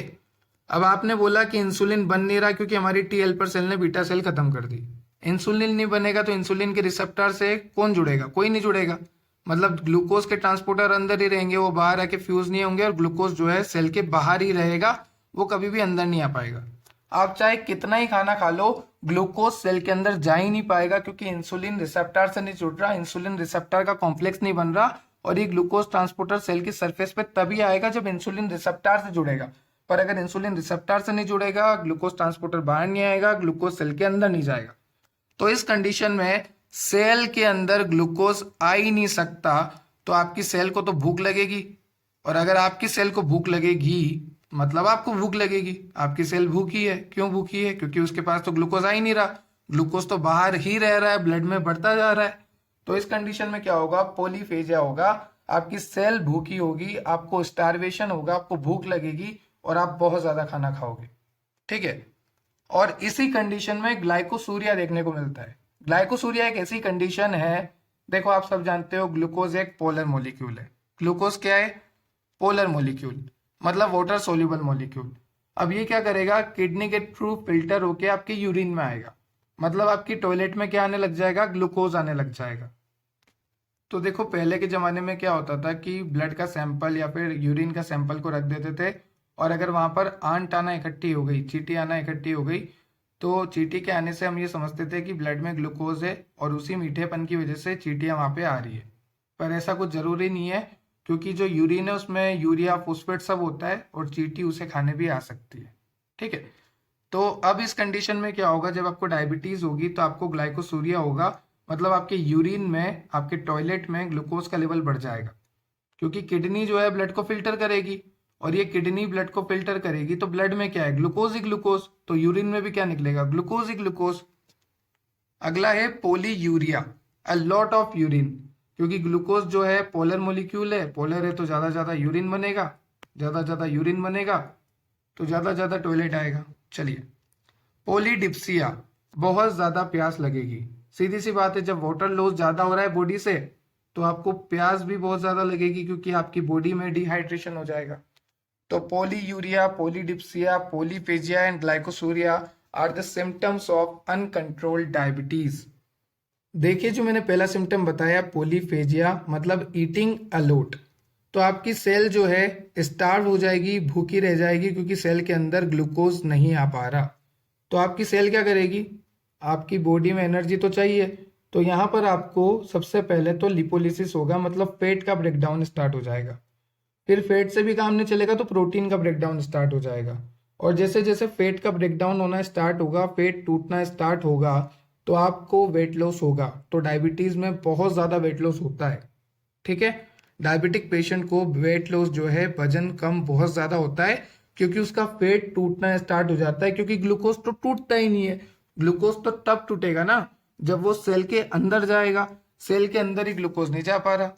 अब आपने बोला कि इंसुलिन बन नहीं रहा क्योंकि हमारी टी हेल्पर सेल ने बीटा सेल खत्म कर दी। इंसुलिन नहीं बनेगा तो इंसुलिन के रिसेप्टर से कौन जुड़ेगा? कोई नहीं जुड़ेगा। मतलब ग्लूकोज के ट्रांसपोर्टर अंदर ही रहेंगे, वो बाहर आके फ्यूज नहीं होंगे, और ग्लूकोज जो है सेल के बाहर ही रहेगा, वो कभी भी अंदर नहीं आ पाएगा। आप चाहे कितना ही खाना खा लो, ग्लूकोज सेल के अंदर जा ही नहीं पाएगा, क्योंकि इंसुलिन रिसेप्टर से नहीं जुड़ रहा, इंसुलिन रिसेप्टर का कॉम्प्लेक्स नहीं बन रहा। और ये ग्लूकोज ट्रांसपोर्टर सेल की सरफेस पे तभी आएगा जब इंसुलिन रिसेप्टर से जुड़ेगा। पर अगर इंसुलिन रिसेप्टर से नहीं जुड़ेगा, ग्लूकोज ट्रांसपोर्टर बाहर नहीं आएगा, ग्लूकोज सेल के अंदर नहीं जाएगा। तो इस कंडीशन में सेल के अंदर ग्लूकोज आ ही नहीं सकता, तो आपकी सेल को तो भूख लगेगी। और अगर आपकी सेल को भूख लगेगी, मतलब आपको भूख लगेगी, आपकी सेल भूखी है। क्यों भूखी है? क्योंकि उसके पास तो ग्लूकोज आ ही नहीं रहा, ग्लूकोज तो बाहर ही रह रहा है, ब्लड में बढ़ता जा रहा है। तो इस कंडीशन में क्या होगा? पोलीफेजिया होगा। आपकी सेल भूखी होगी, आपको स्टारवेशन होगा, आपको भूख लगेगी और आप बहुत ज्यादा खाना खाओगे, ठीक है। और इसी कंडीशन में ग्लाइकोसूरिया देखने को मिलता है। ग्लाइकोसूरिया एक ऐसी कंडीशन है, देखो आप सब जानते हो ग्लूकोज एक पोलर मॉलिक्यूल है। ग्लूकोज क्या है? पोलर मॉलिक्यूल, मतलब वाटर सोल्यूबल मॉलिक्यूल। अब ये क्या करेगा? किडनी के थ्रू फिल्टर होके आपके यूरिन में आएगा, मतलब आपकी टॉयलेट में क्या आने लग जाएगा? ग्लूकोज आने लग जाएगा। तो देखो पहले के जमाने में क्या होता था कि ब्लड का सैंपल या फिर यूरिन का सैंपल को रख देते थे, और अगर वहां पर आंट आना इकट्ठी हो गई, चींटी आना इकट्ठी हो गई, तो चींटी के आने से हम ये समझते थे कि ब्लड में ग्लूकोज है, और उसी मीठेपन की वजह से चींटियां वहां पे आ रही है। पर ऐसा कुछ जरूरी नहीं है, क्योंकि जो यूरिन है उसमें यूरिया फॉस्फेट सब होता है, और चींटी उसे खाने भी आ सकती है, ठीक है। तो अब इस कंडीशन में क्या होगा? जब आपको डायबिटीज होगी तो आपको ग्लाइकोसूरिया होगा, मतलब आपके यूरिन में, आपके टॉयलेट में ग्लूकोज का लेवल बढ़ जाएगा, क्योंकि किडनी जो है ब्लड को फिल्टर करेगी, और ये किडनी ब्लड को फिल्टर करेगी तो ब्लड में क्या है? ग्लूकोज ही ग्लूकोज। तो यूरिन में भी क्या निकलेगा? ग्लूकोज ही ग्लूकोज। अगला है polyuria, a lot of urine. क्योंकि ग्लूकोज जो है पोलर मोलिक्यूल है, पोलर है तो ज्यादा ज्यादा यूरिन बनेगा, ज्यादा ज्यादा यूरिन बनेगा तो ज्यादा ज्यादा टॉयलेट आएगा। चलिए, पोलीडिप्सिया, बहुत ज्यादा प्यास लगेगी। सीधी सी बात है, जब वाटर लॉस ज्यादा हो रहा है बॉडी से, तो आपको प्यास भी बहुत ज्यादा लगेगी, क्योंकि आपकी बॉडी में डिहाइड्रेशन हो जाएगा। तो polyuria, polydipsia, polyphagia and glycosuria are the symptoms of uncontrolled diabetes. देखिए, जो मैंने पहला सिम्टम बताया पोलीफेजिया, मतलब ईटिंग अलोट, तो आपकी सेल जो है स्टार्व हो जाएगी, भूखी रह जाएगी, क्योंकि सेल के अंदर ग्लूकोज नहीं आ पा रहा। तो आपकी सेल क्या करेगी? आपकी बॉडी में एनर्जी तो चाहिए, तो यहाँ पर आपको सबसे पहले तो लिपोलिसिस होगा, मतलब फैट का ब्रेकडाउन स्टार्ट हो जाएगा। फिर फैट से भी काम नहीं चलेगा तो प्रोटीन का ब्रेकडाउन स्टार्ट हो जाएगा, और जैसे जैसे फैट का ब्रेकडाउन होना स्टार्ट होगा, फैट टूटना स्टार्ट होगा, तो आपको वेट लॉस होगा। तो डायबिटीज में बहुत ज्यादा वेट लॉस होता है, ठीक है। डायबिटिक पेशेंट को वेट लॉस जो है, वजन कम बहुत ज्यादा होता है, क्योंकि उसका फैट टूटना स्टार्ट हो जाता है, क्योंकि ग्लूकोज तो टूटता ही नहीं है। ग्लूकोज तो तब टूटेगा ना जब वो सेल के अंदर जाएगा, सेल के अंदर ही ग्लूकोज नहीं जा पा रहा,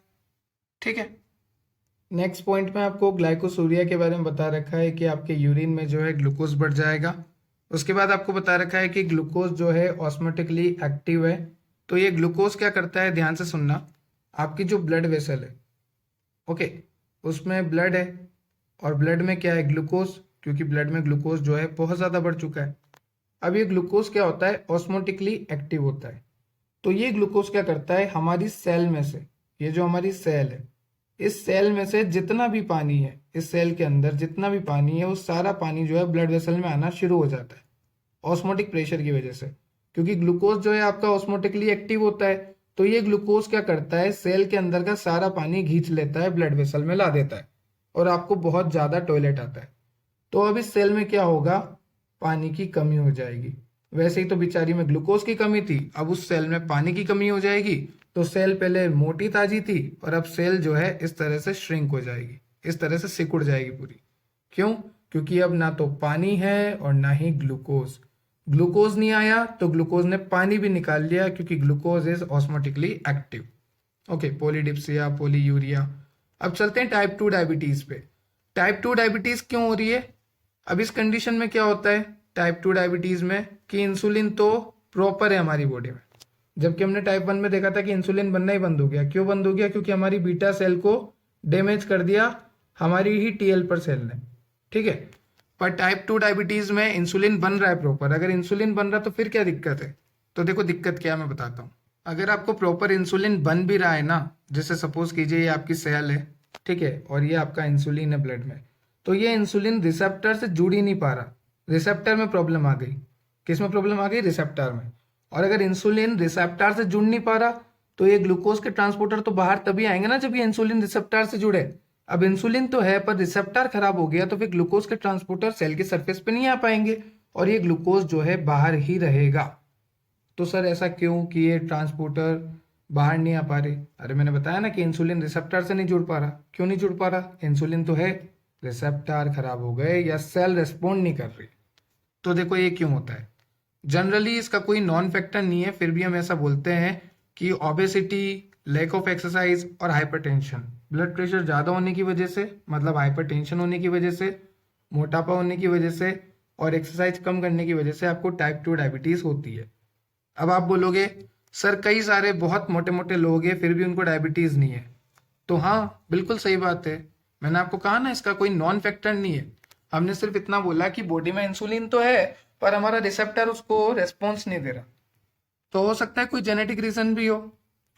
ठीक है। नेक्स्ट पॉइंट में आपको ग्लाइकोसूरिया के बारे में बता रखा है कि आपके यूरिन में जो है ग्लूकोज बढ़ जाएगा। उसके बाद आपको बता रखा है कि ग्लूकोज जो है ऑस्मोटिकली एक्टिव है। तो ये ग्लूकोज क्या करता है, ध्यान से सुनना। आपकी जो ब्लड वेसल है, ओके, उसमें ब्लड है, और ब्लड में क्या है? ग्लूकोज, क्योंकि ब्लड में ग्लूकोज जो है बहुत ज़्यादा बढ़ चुका है। अब ये ग्लूकोज क्या होता है? ऑस्मोटिकली एक्टिव होता है। तो ये ग्लूकोज क्या करता है? हमारी सेल में से, ये जो हमारी सेल है, इस सेल में से जितना भी पानी है, इस सेल के अंदर जितना भी पानी है, वो सारा पानी जो है ब्लड वेसल में आना शुरू हो जाता है ऑस्मोटिक प्रेशर की वजह से, क्योंकि ग्लूकोज जो है आपका ऑस्मोटिकली एक्टिव होता है। तो ये ग्लूकोज क्या करता है, सेल के अंदर का सारा पानी खींच लेता है, ब्लड वेसल में ला देता है और आपको बहुत ज्यादा टॉयलेट आता है। तो अब इस सेल में क्या होगा, पानी की कमी हो जाएगी। वैसे ही तो बेचारी में ग्लूकोज की कमी थी, अब उस सेल में पानी की कमी हो जाएगी। तो सेल पहले मोटी ताजी थी और अब सेल जो है इस तरह से श्रिंक हो जाएगी, इस तरह से सिकुड़ जाएगी पूरी। क्यों? क्योंकि अब ना तो पानी है और ना ही ग्लूकोज। ग्लूकोज नहीं आया तो ग्लूकोज ने पानी भी निकाल लिया, क्योंकि glucose is osmotically active. Okay, polydipsia, polyuria. अब चलते हैं टाइप 2 डायबिटीज पे। टाइप 2 डायबिटीज क्यों हो रही है? अब इस कंडीशन में क्या होता है टाइप 2 डायबिटीज में, कि इंसुलिन तो प्रॉपर है हमारी बॉडी में, जबकि हमने टाइप 1 में देखा था कि इंसुलिन बनना ही बंद हो गया। क्यों बंद हो गया? क्योंकि हमारी बीटा सेल को डैमेज कर दिया हमारी ही टीएल पर सेल ने। ठीक है, पर टाइप 2 डायबिटीज में इंसुलिन बन रहा है प्रॉपर। अगर इंसुलिन बन रहा तो फिर क्या दिक्कत है? तो देखो दिक्कत क्या है, मैं बताता हूँ। अगर आपको प्रॉपर इंसुलिन बन भी रहा है ना, जैसे सपोज कीजिए ये आपकी सेल है, ठीक है, और ये आपका इंसुलिन है ब्लड में, तो ये इंसुलिन रिसेप्टर से जुड़ ही नहीं पा रहा। रिसेप्टर में प्रॉब्लम आ गई। किस में प्रॉब्लम आ गई? रिसेप्टर में। और अगर इंसुलिन रिसेप्टर से जुड़ नहीं पा रहा, तो ये ग्लूकोज के ट्रांसपोर्टर तो बाहर तभी आएंगे ना जब ये इंसुलिन रिसेप्टर से जुड़े। अब इंसुलिन तो है पर रिसेप्टर खराब हो गया, तो फिर ग्लूकोज के ट्रांसपोर्टर सेल के सरफेस पे नहीं आ पाएंगे और ये ग्लूकोज जो है बाहर ही रहेगा। तो सर ऐसा क्यों कि ये ट्रांसपोर्टर बाहर नहीं आ पा रहे? अरे मैंने बताया ना कि इंसुलिन रिसेप्टर से नहीं जुड़ पा रहा। क्यों नहीं जुड़ पा रहा? इंसुलिन तो है, रिसेप्टर खराब हो गए या सेल रेस्पॉन्ड नहीं कर रही। तो देखो ये क्यों होता है। जनरली इसका कोई नॉन फैक्टर नहीं है, फिर भी हम ऐसा बोलते हैं कि ओबेसिटी, लैक ऑफ एक्सरसाइज और हाइपरटेंशन, ब्लड प्रेशर ज़्यादा होने की वजह से, मतलब हाइपरटेंशन होने की वजह से, मोटापा होने की वजह से और एक्सरसाइज कम करने की वजह से आपको टाइप 2 डायबिटीज़ होती है। अब आप बोलोगे सर कई सारे बहुत मोटे मोटे लोग हैं फिर भी उनको डायबिटीज़ नहीं है। तो हाँ, बिल्कुल सही बात है। मैंने आपको कहा ना इसका कोई नॉन फैक्टर नहीं है। हमने सिर्फ इतना बोला कि बॉडी में इंसुलिन तो है पर हमारा रिसेप्टर उसको रेस्पॉन्स नहीं दे रहा। तो हो सकता है कोई जेनेटिक रीजन भी हो,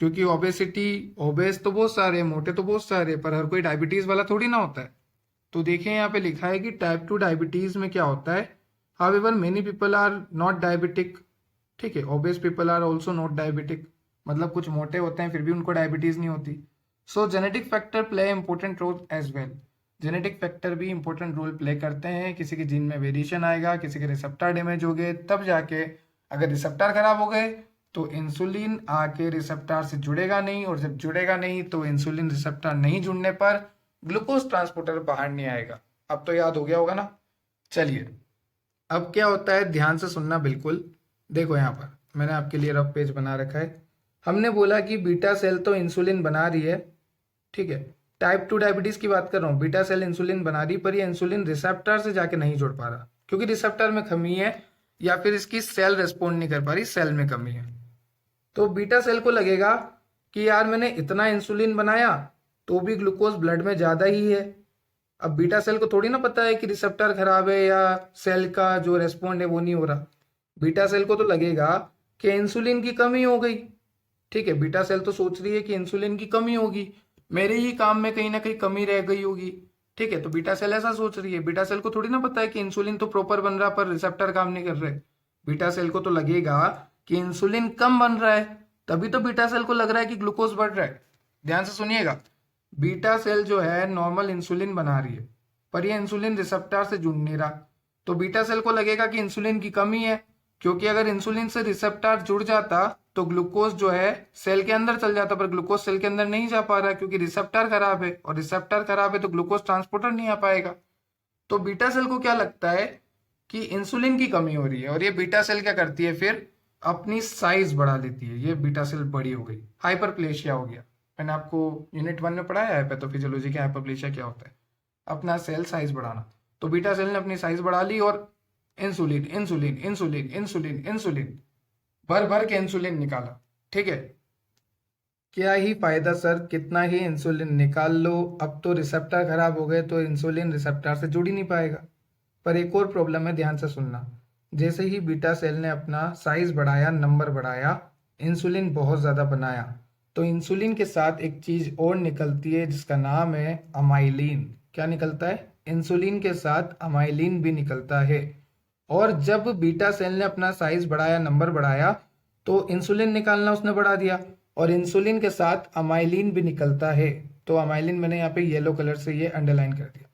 क्योंकि ओबेसिटी, ओबेस तो बहुत सारे, मोटे तो बहुत सारे, पर हर कोई डायबिटीज वाला थोड़ी ना होता है। तो देखिए यहाँ पे लिखा है कि टाइप 2 डायबिटीज में क्या होता है, however many people are not diabetic. ठीक है, obese people are also not diabetic, मतलब कुछ मोटे होते हैं फिर भी उनको डायबिटीज नहीं होती। So genetic factor play important role as well. Genetic factor भी इंपॉर्टेंट रोल प्ले करते हैं। किसी के जीन में वेरिएशन आएगा, किसी के रिसेप्टर डैमेज हो गए, तब जाके अगर रिसेप्टर खराब हो गए तो इंसुलिन आके रिसेप्टर से जुड़ेगा नहीं, और जब जुड़ेगा नहीं तो इंसुलिन रिसेप्टर नहीं जुड़ने पर ग्लूकोज ट्रांसपोर्टर बाहर नहीं आएगा। अब तो याद हो गया होगा ना। चलिए, अब क्या होता है ध्यान से सुनना बिल्कुल। देखो यहाँ पर मैंने आपके लिए रफ पेज बना रखा है। हमने बोला कि बीटा सेल तो इंसुलिन बना रही है, ठीक है। टाइप 2 डायबिटीज की बात कर रहा हूँ, बीटा सेल इंसुलिन बना रही पर ये इंसुलिन रिसेप्टर से जाके नहीं जुड़ पा रहा, क्योंकि रिसेप्टर में कमी है या फिर इसकी सेल रेस्पॉन्ड नहीं कर पा रही, सेल में कमी है। तो बीटा सेल को लगेगा कि यार मैंने इतना इंसुलिन बनाया तो भी ग्लूकोज ब्लड में ज्यादा ही है। अब बीटा सेल को थोड़ी ना पता है कि रिसेप्टर खराब है या सेल का जो रेस्पॉन्ड है वो नहीं हो रहा। बीटा सेल को तो लगेगा कि इंसुलिन की कमी हो गई। ठीक है, बीटा सेल तो सोच रही है कि इंसुलिन की कमी होगी, मेरे ही काम में कहीं ना कहीं कमी रह गई होगी। ठीक है, तो बीटा सेल ऐसा सोच रही है। बीटा सेल को थोड़ी ना पता है कि इंसुलिन तो प्रॉपर बन रहा पर रिसेप्टर काम नहीं कर रहे। बीटा सेल को तो लगेगा कि इंसुलिन कम बन रहा है, तभी तो बीटा सेल को लग रहा है कि ग्लूकोज बढ़ रहा है। ध्यान से सुनिएगा, बीटा सेल जो है नॉर्मल इंसुलिन बना रही है पर ये इंसुलिन रिसेप्टर से जुड़ नहीं रहा। तो बीटा सेल को लगेगा कि इंसुलिन की कमी है, क्योंकि अगर इंसुलिन से रिसेप्टर जुड़ जाता तो ग्लूकोज जो है सेल के अंदर चल जाता, पर ग्लूकोज सेल के अंदर नहीं जा पा रहा क्योंकि रिसेप्टर खराब है, और रिसेप्टर खराब है तो ग्लूकोज ट्रांसपोर्टर नहीं आ पाएगा। तो बीटा सेल को क्या लगता है कि इंसुलिन की कमी हो रही है, और ये बीटा सेल क्या करती है फिर अपनी साइज बढ़ा लेती है। ये बीटा सेल बड़ी हो गई, हाइपरप्लेशिया हो गया। मैंने आपको यूनिट 1 में पढ़ाया है पैथोफिजियोलॉजी के, हाइपरप्लेशिया क्या होता है, अपना सेल साइज बढ़ाना। तो बीटा सेल ने अपनी साइज बढ़ा ली और insulin insulin insulin insulin insulin भर भर के इंसुलिन निकाला। ठीक है, क्या ही फायदा सर, कितना ही इंसुलिन निकाल लो, अब तो रिसेप्टर खराब हो गए तो इंसुलिन रिसेप्टर से जुड़ ही नहीं पाएगा। पर एक और प्रॉब्लम है, ध्यान से सुनना। जैसे ही बीटा सेल ने अपना साइज बढ़ाया, नंबर बढ़ाया, इंसुलिन बहुत ज्यादा बनाया, तो इंसुलिन के साथ एक चीज और निकलती है जिसका नाम है अमाइलिन। क्या निकलता है? इंसुलिन के साथ अमाइलिन भी निकलता है। और जब बीटा सेल ने अपना साइज बढ़ाया, नंबर बढ़ाया, तो इंसुलिन निकालना उसने बढ़ा दिया और इंसुलिन के साथ अमाइलिन भी निकलता है। तो अमाइलिन मैंने यहाँ पे येलो कलर से ये अंडरलाइन कर दिया,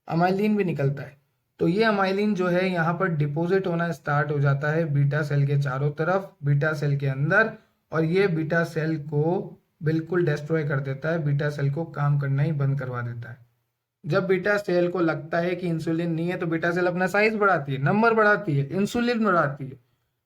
अमाइलिन भी निकलता है। तो ये अमाइलिन जो है यहाँ पर डिपॉजिट होना स्टार्ट हो जाता है बीटा सेल के चारों तरफ, बीटा सेल के अंदर, और ये बीटा सेल को बिल्कुल डिस्ट्रॉय कर देता है, बीटा सेल को काम करना ही बंद करवा देता है। जब बीटा सेल को लगता है कि इंसुलिन नहीं है तो बीटा सेल अपना साइज बढ़ाती है, नंबर बढ़ाती है, इंसुलिन बढ़ाती है,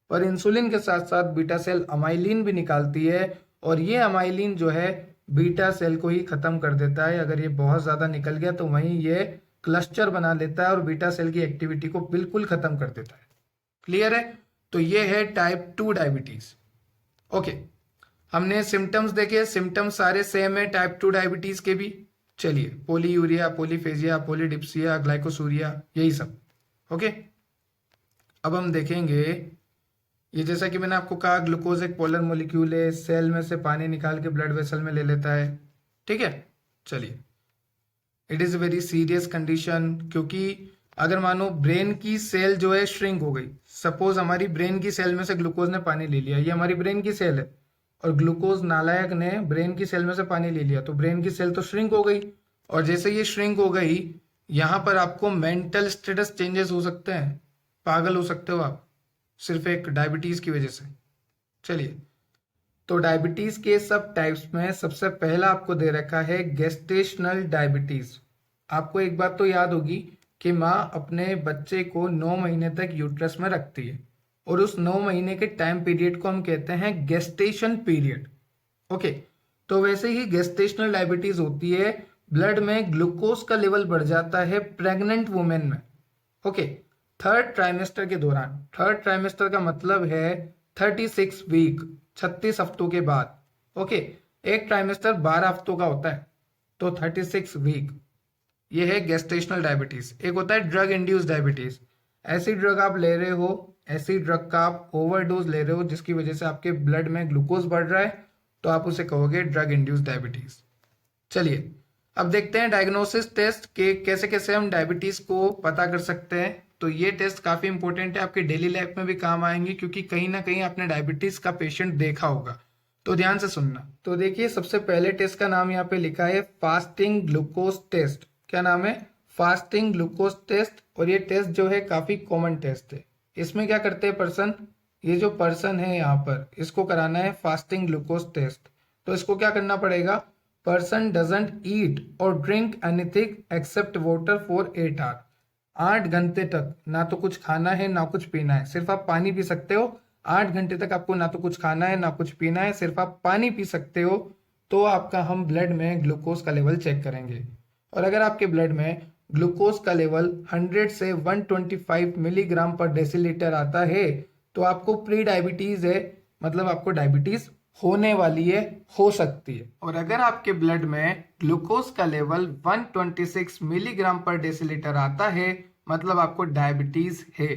पर इंसुलिन के साथ साथ बीटा सेल अमाइलिन भी निकालती है और ये अमाइलिन जो है बीटा सेल को ही खत्म कर देता है। अगर ये बहुत ज्यादा निकल गया तो वहीं ये क्लस्टर बना लेता है और बीटा सेल की एक्टिविटी को बिल्कुल खत्म कर देता है। क्लियर है? तो ये है टाइप 2 डायबिटीज। ओके, हमने सिम्टम्स देखे, सिम्टम्स सारे सेम है टाइप 2 डायबिटीज के भी। चलिए, पोलीयूरिया, पोलीफेजिया, पोलीडिप्सिया, ग्लाइकोसूरिया, यही सब। ओके, अब हम देखेंगे ये, जैसा कि मैंने आपको कहा, ग्लूकोज एक पोलर मोलिक्यूल है, सेल में से पानी निकाल के ब्लड वेसल में ले लेता है। ठीक है, चलिए, it is a very serious condition, क्योंकि अगर मानो ब्रेन की सेल जो है श्रिंक हो गई, सपोज हमारी ब्रेन की सेल में से ग्लूकोज ने पानी ले लिया, ये हमारी ब्रेन की सेल है, और ग्लूकोज नालायक ने ब्रेन की सेल में से पानी ले लिया, तो ब्रेन की सेल तो श्रिंक हो गई, और जैसे ये श्रिंक हो गई, यहां पर आपको मेंटल स्टेटस चेंजेस हो सकते हैं, पागल हो सकते हो आप, सिर्फ एक डायबिटीज की वजह से। चलिए, तो डायबिटीज के सब टाइप्स में सबसे पहला आपको दे रखा है गेस्टेशनल डायबिटीज। आपको एक बात तो याद होगी कि माँ अपने बच्चे को 9 महीने तक यूट्रस में रखती है, और उस 9 महीने के टाइम पीरियड को हम कहते हैं गेस्टेशन पीरियड। ओके, तो वैसे ही गेस्टेशनल डायबिटीज होती है, ब्लड में ग्लूकोज का लेवल बढ़ जाता है प्रेग्नेंट वुमेन में। ओके, थर्ड ट्राइमेस्टर के दौरान। थर्ड ट्राइमेस्टर का मतलब है 36 वीक, 36 हफ्तों के बाद। ओके, एक ट्राइमेस्टर 12 हफ्तों का होता है, तो 36 वीक, ये है गेस्टेशनल डायबिटीज। एक होता है ड्रग इंड्यूस डायबिटीज, ऐसी ड्रग आप ले रहे हो, ऐसी ड्रग का आप ओवरडोज ले रहे हो जिसकी वजह से आपके ब्लड में ग्लूकोज बढ़ रहा है, तो आप उसे कहोगे ड्रग इंड्यूस डायबिटीज। चलिए, अब देखते हैं डायग्नोसिस टेस्ट के कैसे कैसे हम डायबिटीज को पता कर सकते हैं। तो ये टेस्ट काफी इंपॉर्टेंट है, आपके डेली लाइफ में भी काम आएंगे, क्योंकि कहीं ना कहीं आपने डायबिटीज का पेशेंट देखा होगा। तो ध्यान से सुनना। तो देखिए, सबसे पहले टेस्ट का नाम यहाँ पे लिखा है फास्टिंग ग्लूकोज टेस्ट। क्या नाम है? Fasting glucose test. और ये टेस्ट जो है काफी कॉमन टेस्ट है। इसमें क्या करते हैं पर्सन, ये जो पर्सन है यहाँ पर, इसको कराना है फास्टिंग ग्लूकोज टेस्ट। तो इसको क्या करना पड़ेगा, पर्सन डजंट ईट और drink anything except water for 8 hour. 8 घंटे तक ना तो कुछ खाना है ना कुछ पीना है, सिर्फ आप पानी पी सकते हो। 8 घंटे तक आपको ना तो कुछ खाना है ना कुछ पीना है, सिर्फ आप पानी पी सकते हो। तो आपका हम ब्लड में ग्लूकोज का लेवल चेक करेंगे, और अगर आपके ब्लड में ग्लूकोज का लेवल 100 से 125 मिलीग्राम पर डेसीलीटर आता है तो आपको प्री डायबिटीज है, मतलब आपको डायबिटीज होने वाली है, हो सकती है। और अगर आपके ब्लड में ग्लूकोज का लेवल 126 मिलीग्राम पर डेसीलीटर आता है, मतलब आपको डायबिटीज है।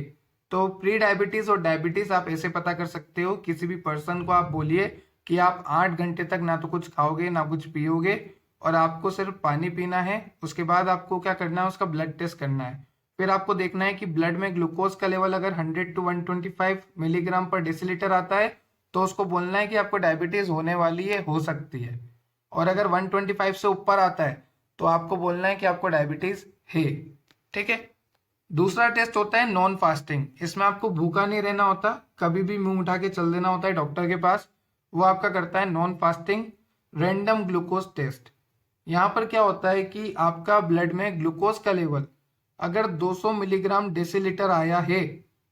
तो प्री डायबिटीज और डायबिटीज आप ऐसे पता कर सकते हो, किसी भी पर्सन को आप बोलिए कि आप 8 घंटे तक ना तो कुछ खाओगे ना कुछ पियोगे, और आपको सिर्फ पानी पीना है। उसके बाद आपको क्या करना है, उसका ब्लड टेस्ट करना है। फिर आपको देखना है कि ब्लड में ग्लूकोज का लेवल अगर 100 टू 125 मिलीग्राम पर डेसीलीटर आता है तो उसको बोलना है कि आपको डायबिटीज होने वाली है, हो सकती है। और अगर 125 से ऊपर आता है तो आपको बोलना है कि आपको डायबिटीज है। ठीक है। दूसरा टेस्ट होता है नॉन फास्टिंग। इसमें आपको भूखा नहीं रहना होता, कभी भी मुंह उठा के चल देना होता है डॉक्टर के पास। वो आपका करता है non fasting random glucose test. यहाँ पर क्या होता है कि आपका ब्लड में ग्लूकोज का लेवल अगर 200 मिलीग्राम डेसीलीटर आया है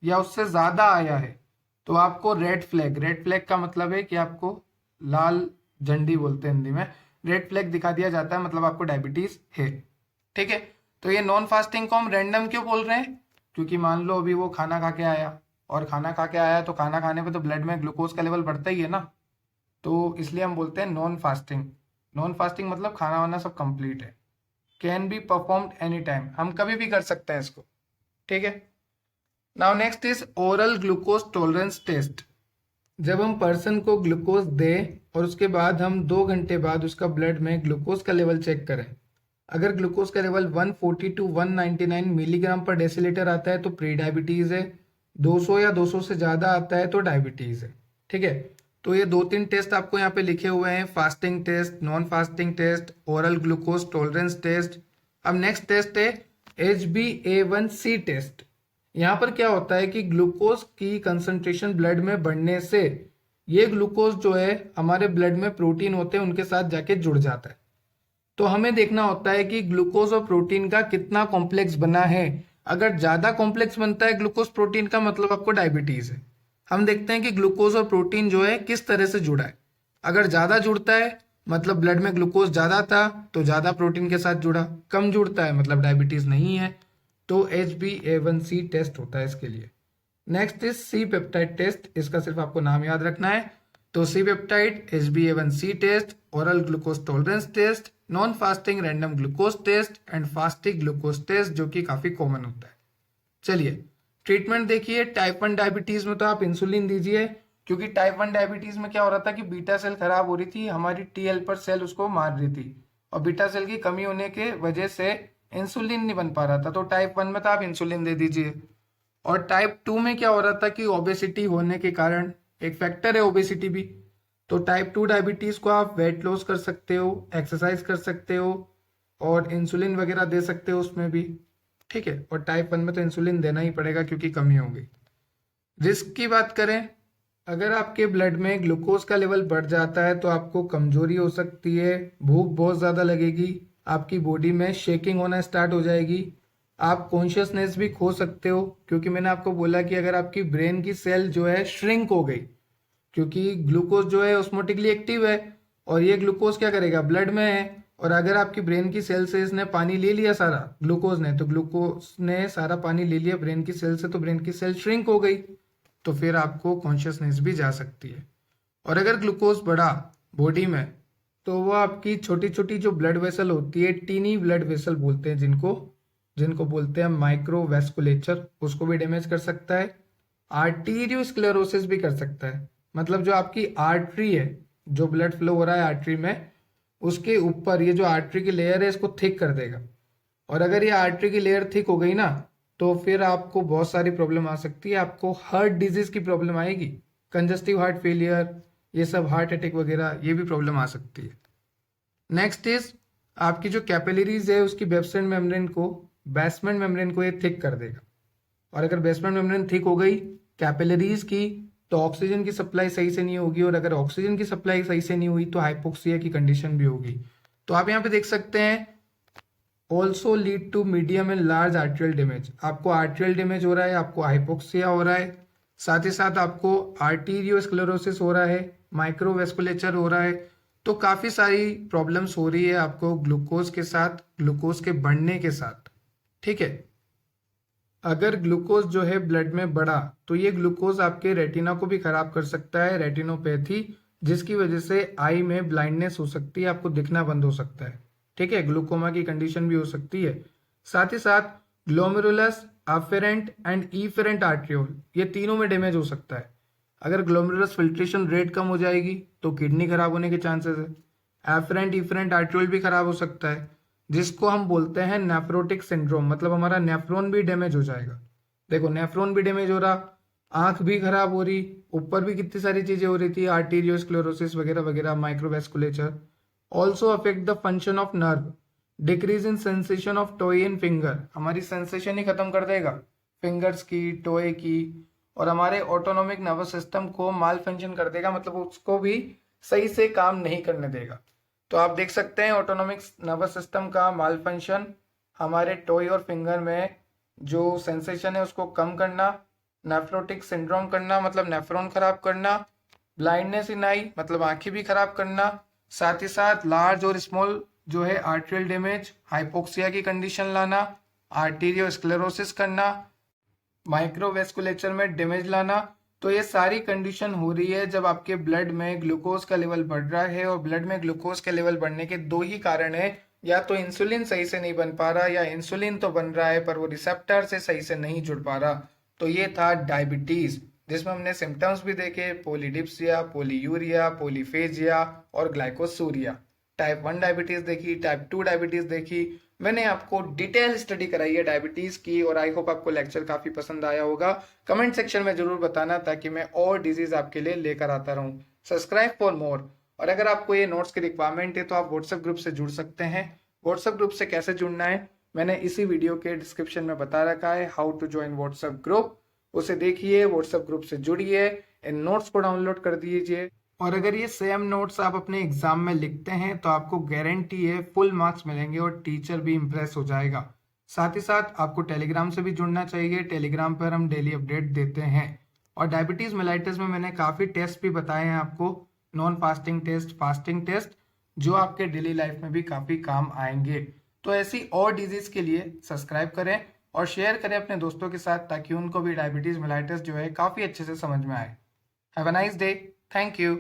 या उससे ज्यादा आया है तो आपको रेड फ्लैग का मतलब है कि आपको लाल झंडी बोलते हैं हिंदी में, रेड फ्लैग दिखा दिया जाता है, मतलब आपको डायबिटीज है। ठीक है। तो ये नॉन फास्टिंग को हम रैंडम क्यों बोल रहे हैं, क्योंकि मान लो अभी वो खाना खा के आया, और खाना खा के आया तो खाना खाने पे तो ब्लड में ग्लूकोज का लेवल बढ़ता ही है ना, तो इसलिए हम बोलते हैं नॉन फास्टिंग। नॉन फास्टिंग मतलब खाना वाना सब कंप्लीट है। Can be performed any time, हम कभी भी कर सकते हैं इसको। ठीक है। Now next is oral glucose tolerance test. जब हम पर्सन को ग्लूकोज दे और उसके बाद हम 2 घंटे बाद उसका ब्लड में ग्लूकोज का लेवल चेक करें, अगर ग्लूकोज का लेवल 140 टू 199 मिलीग्राम पर डेसीलीटर आता है तो प्री डायबिटीज है, 200 या 200 से ज़्यादा आता है तो डायबिटीज है। ठीक है, तो ये 2-3 टेस्ट आपको यहाँ पे लिखे हुए हैं, fasting test, non fasting test, oral glucose tolerance test. अब नेक्स्ट टेस्ट है HbA1c टेस्ट। यहाँ पर क्या होता है कि ग्लूकोज की कंसंट्रेशन ब्लड में बढ़ने से ये ग्लूकोज जो है हमारे ब्लड में प्रोटीन होते हैं उनके साथ जाके जुड़ जाता है। तो हमें देखना होता है कि ग्लूकोज और प्रोटीन का कितना कॉम्प्लेक्स बना है। अगर ज्यादा कॉम्प्लेक्स बनता है ग्लूकोज प्रोटीन का मतलब आपको डायबिटीज है। हम देखते हैं कि ग्लूकोज और प्रोटीन जो है किस तरह से जुड़ा है। अगर ज्यादा जुड़ता है मतलब ब्लड में ग्लूकोज ज्यादा था तो ज्यादा प्रोटीन के साथ जुड़ा, कम जुड़ता है मतलब डायबिटीज नहीं है। तो HbA1c टेस्ट होता है इसके लिए। Next is C peptide test, इसका सिर्फ आपको नाम याद रखना है। तो C peptide, HbA1c test, oral glucose tolerance test, non fasting random glucose test and fasting glucose test, जो कि काफी कॉमन होता है। चलिए ट्रीटमेंट देखिए। टाइप 1 डायबिटीज में तो आप इंसुलिन दीजिए, क्योंकि टाइप 1 डायबिटीज में क्या हो रहा था कि बीटा सेल खराब हो रही थी, हमारी टी हेल्पर सेल उसको मार रही थी और बीटा सेल की कमी होने के वजह से इंसुलिन नहीं बन पा रहा था। तो टाइप 1 में तो आप इंसुलिन दे दीजिए। और टाइप 2 में क्या हो रहा था कि ओबेसिटी होने के कारण, एक फैक्टर है ओबेसिटी भी, तो टाइप 2 डायबिटीज को आप वेट लॉस कर सकते हो, एक्सरसाइज कर सकते हो और इंसुलिन वगैरह दे सकते हो उसमें भी। ठीक है, और टाइप 1 में तो इंसुलिन देना ही पड़ेगा क्योंकि कमी हो गई। रिस्क की बात करें, अगर आपके ब्लड में ग्लूकोज का लेवल बढ़ जाता है तो आपको कमजोरी हो सकती है, भूख बहुत ज़्यादा लगेगी, आपकी बॉडी में शेकिंग होना स्टार्ट हो जाएगी, आप कॉन्शियसनेस भी खो सकते हो, क्योंकि मैंने आपको बोला कि अगर आपकी ब्रेन की सेल जो है श्रिंक हो गई, क्योंकि ग्लूकोज जो है ऑस्मोटिकली एक्टिव है और ये ग्लूकोज क्या करेगा, ब्लड में है, और अगर आपकी ब्रेन की सेल से इसने पानी ले लिया सारा ग्लूकोज ने, तो ग्लूकोज ने सारा पानी ले लिया ब्रेन की सेल से, तो ब्रेन की सेल श्रिंक हो गई, तो फिर आपको कॉन्शियसनेस भी जा सकती है। और अगर ग्लूकोज बढ़ा बॉडी में तो वो आपकी छोटी छोटी जो ब्लड वेसल होती है, टीनी ब्लड वेसल बोलते हैं जिनको जिनको बोलते हैं माइक्रोवेस्कुलेचर, उसको भी डैमेज कर सकता है। आर्टीरियोस्क्लेरोसिस भी कर सकता है, मतलब जो आपकी आर्टरी है, जो ब्लड फ्लो हो रहा है आर्टरी में, उसके ऊपर ये जो आर्टरी की लेयर है इसको थिक कर देगा। और अगर ये आर्टरी की लेयर थिक हो गई ना तो फिर आपको बहुत सारी प्रॉब्लम आ सकती है, आपको हार्ट डिजीज की प्रॉब्लम आएगी, कंजस्टिव हार्ट फेलियर, ये सब हार्ट अटैक वगैरह, ये भी प्रॉब्लम आ सकती है। नेक्स्ट इज आपकी जो कैपिलरीज है उसकी बेसमेंट मेम्ब्रेन को ये थिक कर देगा। और अगर बेसमेंट मेम्ब्रेन थिक हो गई कैपिलरीज की तो ऑक्सीजन की सप्लाई सही से नहीं होगी, और अगर ऑक्सीजन की सप्लाई सही से नहीं हुई तो हाइपोक्सिया की कंडीशन भी होगी। तो आप यहाँ पे देख सकते हैं also lead to medium and large arterial damage, आपको आर्टेरियल डैमेज हो रहा है, आपको हाइपोक्सिया हो रहा है, साथ ही साथ आपको आर्टीरियोस्क्लेरोसिस हो रहा है, माइक्रोवेस्कुलेचर हो रहा है। तो काफी सारी प्रॉब्लम्स हो रही है आपको ग्लूकोज के साथ, ग्लूकोज के बढ़ने के साथ। ठीक है, अगर ग्लूकोज जो है ब्लड में बढ़ा तो ये ग्लूकोज आपके रेटिना को भी खराब कर सकता है, रेटिनोपैथी, जिसकी वजह से आई में ब्लाइंडनेस हो सकती है, आपको दिखना बंद हो सकता है। ठीक है, ग्लूकोमा की कंडीशन भी हो सकती है। साथ ही साथ glomerulus, afferent and efferent arteriole, ये तीनों में डैमेज हो सकता है। अगर ग्लोमेरुलस फिल्ट्रेशन रेट कम हो जाएगी तो किडनी खराब होने के चांसेस है। एफरेंट इफरेंट आर्ट्रियोल भी खराब हो सकता है, जिसको हम बोलते हैं नेफ्रोटिक सिंड्रोम, मतलब हमारा नेफ्रॉन भी डैमेज हो जाएगा। देखो नेफ्रॉन भी डैमेज हो रहा, आंख भी खराब हो रही, ऊपर भी कितनी सारी चीजें हो रही थी, आर्टीरियोस्क्लेरोसिस वगैरह वगैरह, microvasculature. Also affect the function of nerve, decrease in sensation of toe in finger, हमारी सेंसेशन ही खत्म कर देगा फिंगर्स की, टॉय की, और हमारे ऑटोनॉमिक नर्वस सिस्टम को माल फंक्शन कर देगा, मतलब उसको भी सही से काम नहीं करने देगा। तो आप देख सकते हैं ऑटोनॉमिक नर्वस सिस्टम का माल फंक्शन, हमारे टॉय और फिंगर में जो सेंसेशन है उसको कम करना, नेफ्रोटिक सिंड्रोम करना मतलब नेफ्रॉन खराब करना, ब्लाइंडनेस इन आई मतलब आंखें भी खराब करना, साथ ही साथ लार्ज और स्मॉल जो है आर्टेरियल डैमेज, हाइपोक्सिया की कंडीशन लाना, आर्टीरियोस्क्लेरोसिस करना, माइक्रोवेस्कुलेचर में डैमेज लाना। तो ये सारी कंडीशन हो रही है जब आपके ब्लड में ग्लूकोज का लेवल बढ़ रहा है, और ब्लड में ग्लूकोज का लेवल बढ़ने के दो ही कारण है, या तो इंसुलिन सही से नहीं बन पा रहा, या इंसुलिन तो बन रहा है पर वो रिसेप्टर से सही से नहीं जुड़ पा रहा। तो ये था डायबिटीज। जिसमें हमने सिम्टम्स भी देखे, पोलीडिप्सिया, पोलीयूरिया, पोलीफेजिया और ग्लाइकोसूरिया। टाइप 1 डायबिटीज देखी, टाइप 2 डायबिटीज देखी। मैंने आपको डिटेल स्टडी कराई है डायबिटीज की और आई होप आपको लेक्चर काफी पसंद आया होगा। कमेंट सेक्शन में जरूर बताना ताकि मैं और डिजीज आपके लिए लेकर आता रहूं। Subscribe for more. और अगर आपको ये नोट्स की रिक्वायरमेंट है तो आप व्हाट्सएप ग्रुप से जुड़ सकते हैं। व्हाट्सएप ग्रुप से कैसे जुड़ना है मैंने इसी वीडियो के डिस्क्रिप्शन में बता रखा है, how to join WhatsApp group. उसे देखिए, व्हाट्सएप ग्रुप से जुड़िए, इन नोट्स को डाउनलोड कर दीजिए। और अगर ये सेम नोट्स आप अपने एग्जाम में लिखते हैं तो आपको गारंटी है फुल मार्क्स मिलेंगे और टीचर भी इम्प्रेस हो जाएगा। साथ ही साथ आपको टेलीग्राम से भी जुड़ना चाहिए। टेलीग्राम पर हम डेली अपडेट देते हैं। और डायबिटीज मेलाइटिस में मैंने काफी टेस्ट भी बताए हैं आपको, non fasting test, fasting test, जो आपके डेली लाइफ में भी काफी काम आएंगे। तो ऐसी और डिजीज के लिए सब्सक्राइब करें और शेयर करें अपने दोस्तों के साथ ताकि उनको भी डायबिटीज मेलाइटिस जो है काफी अच्छे से समझ में आए। Have a nice day. Thank you.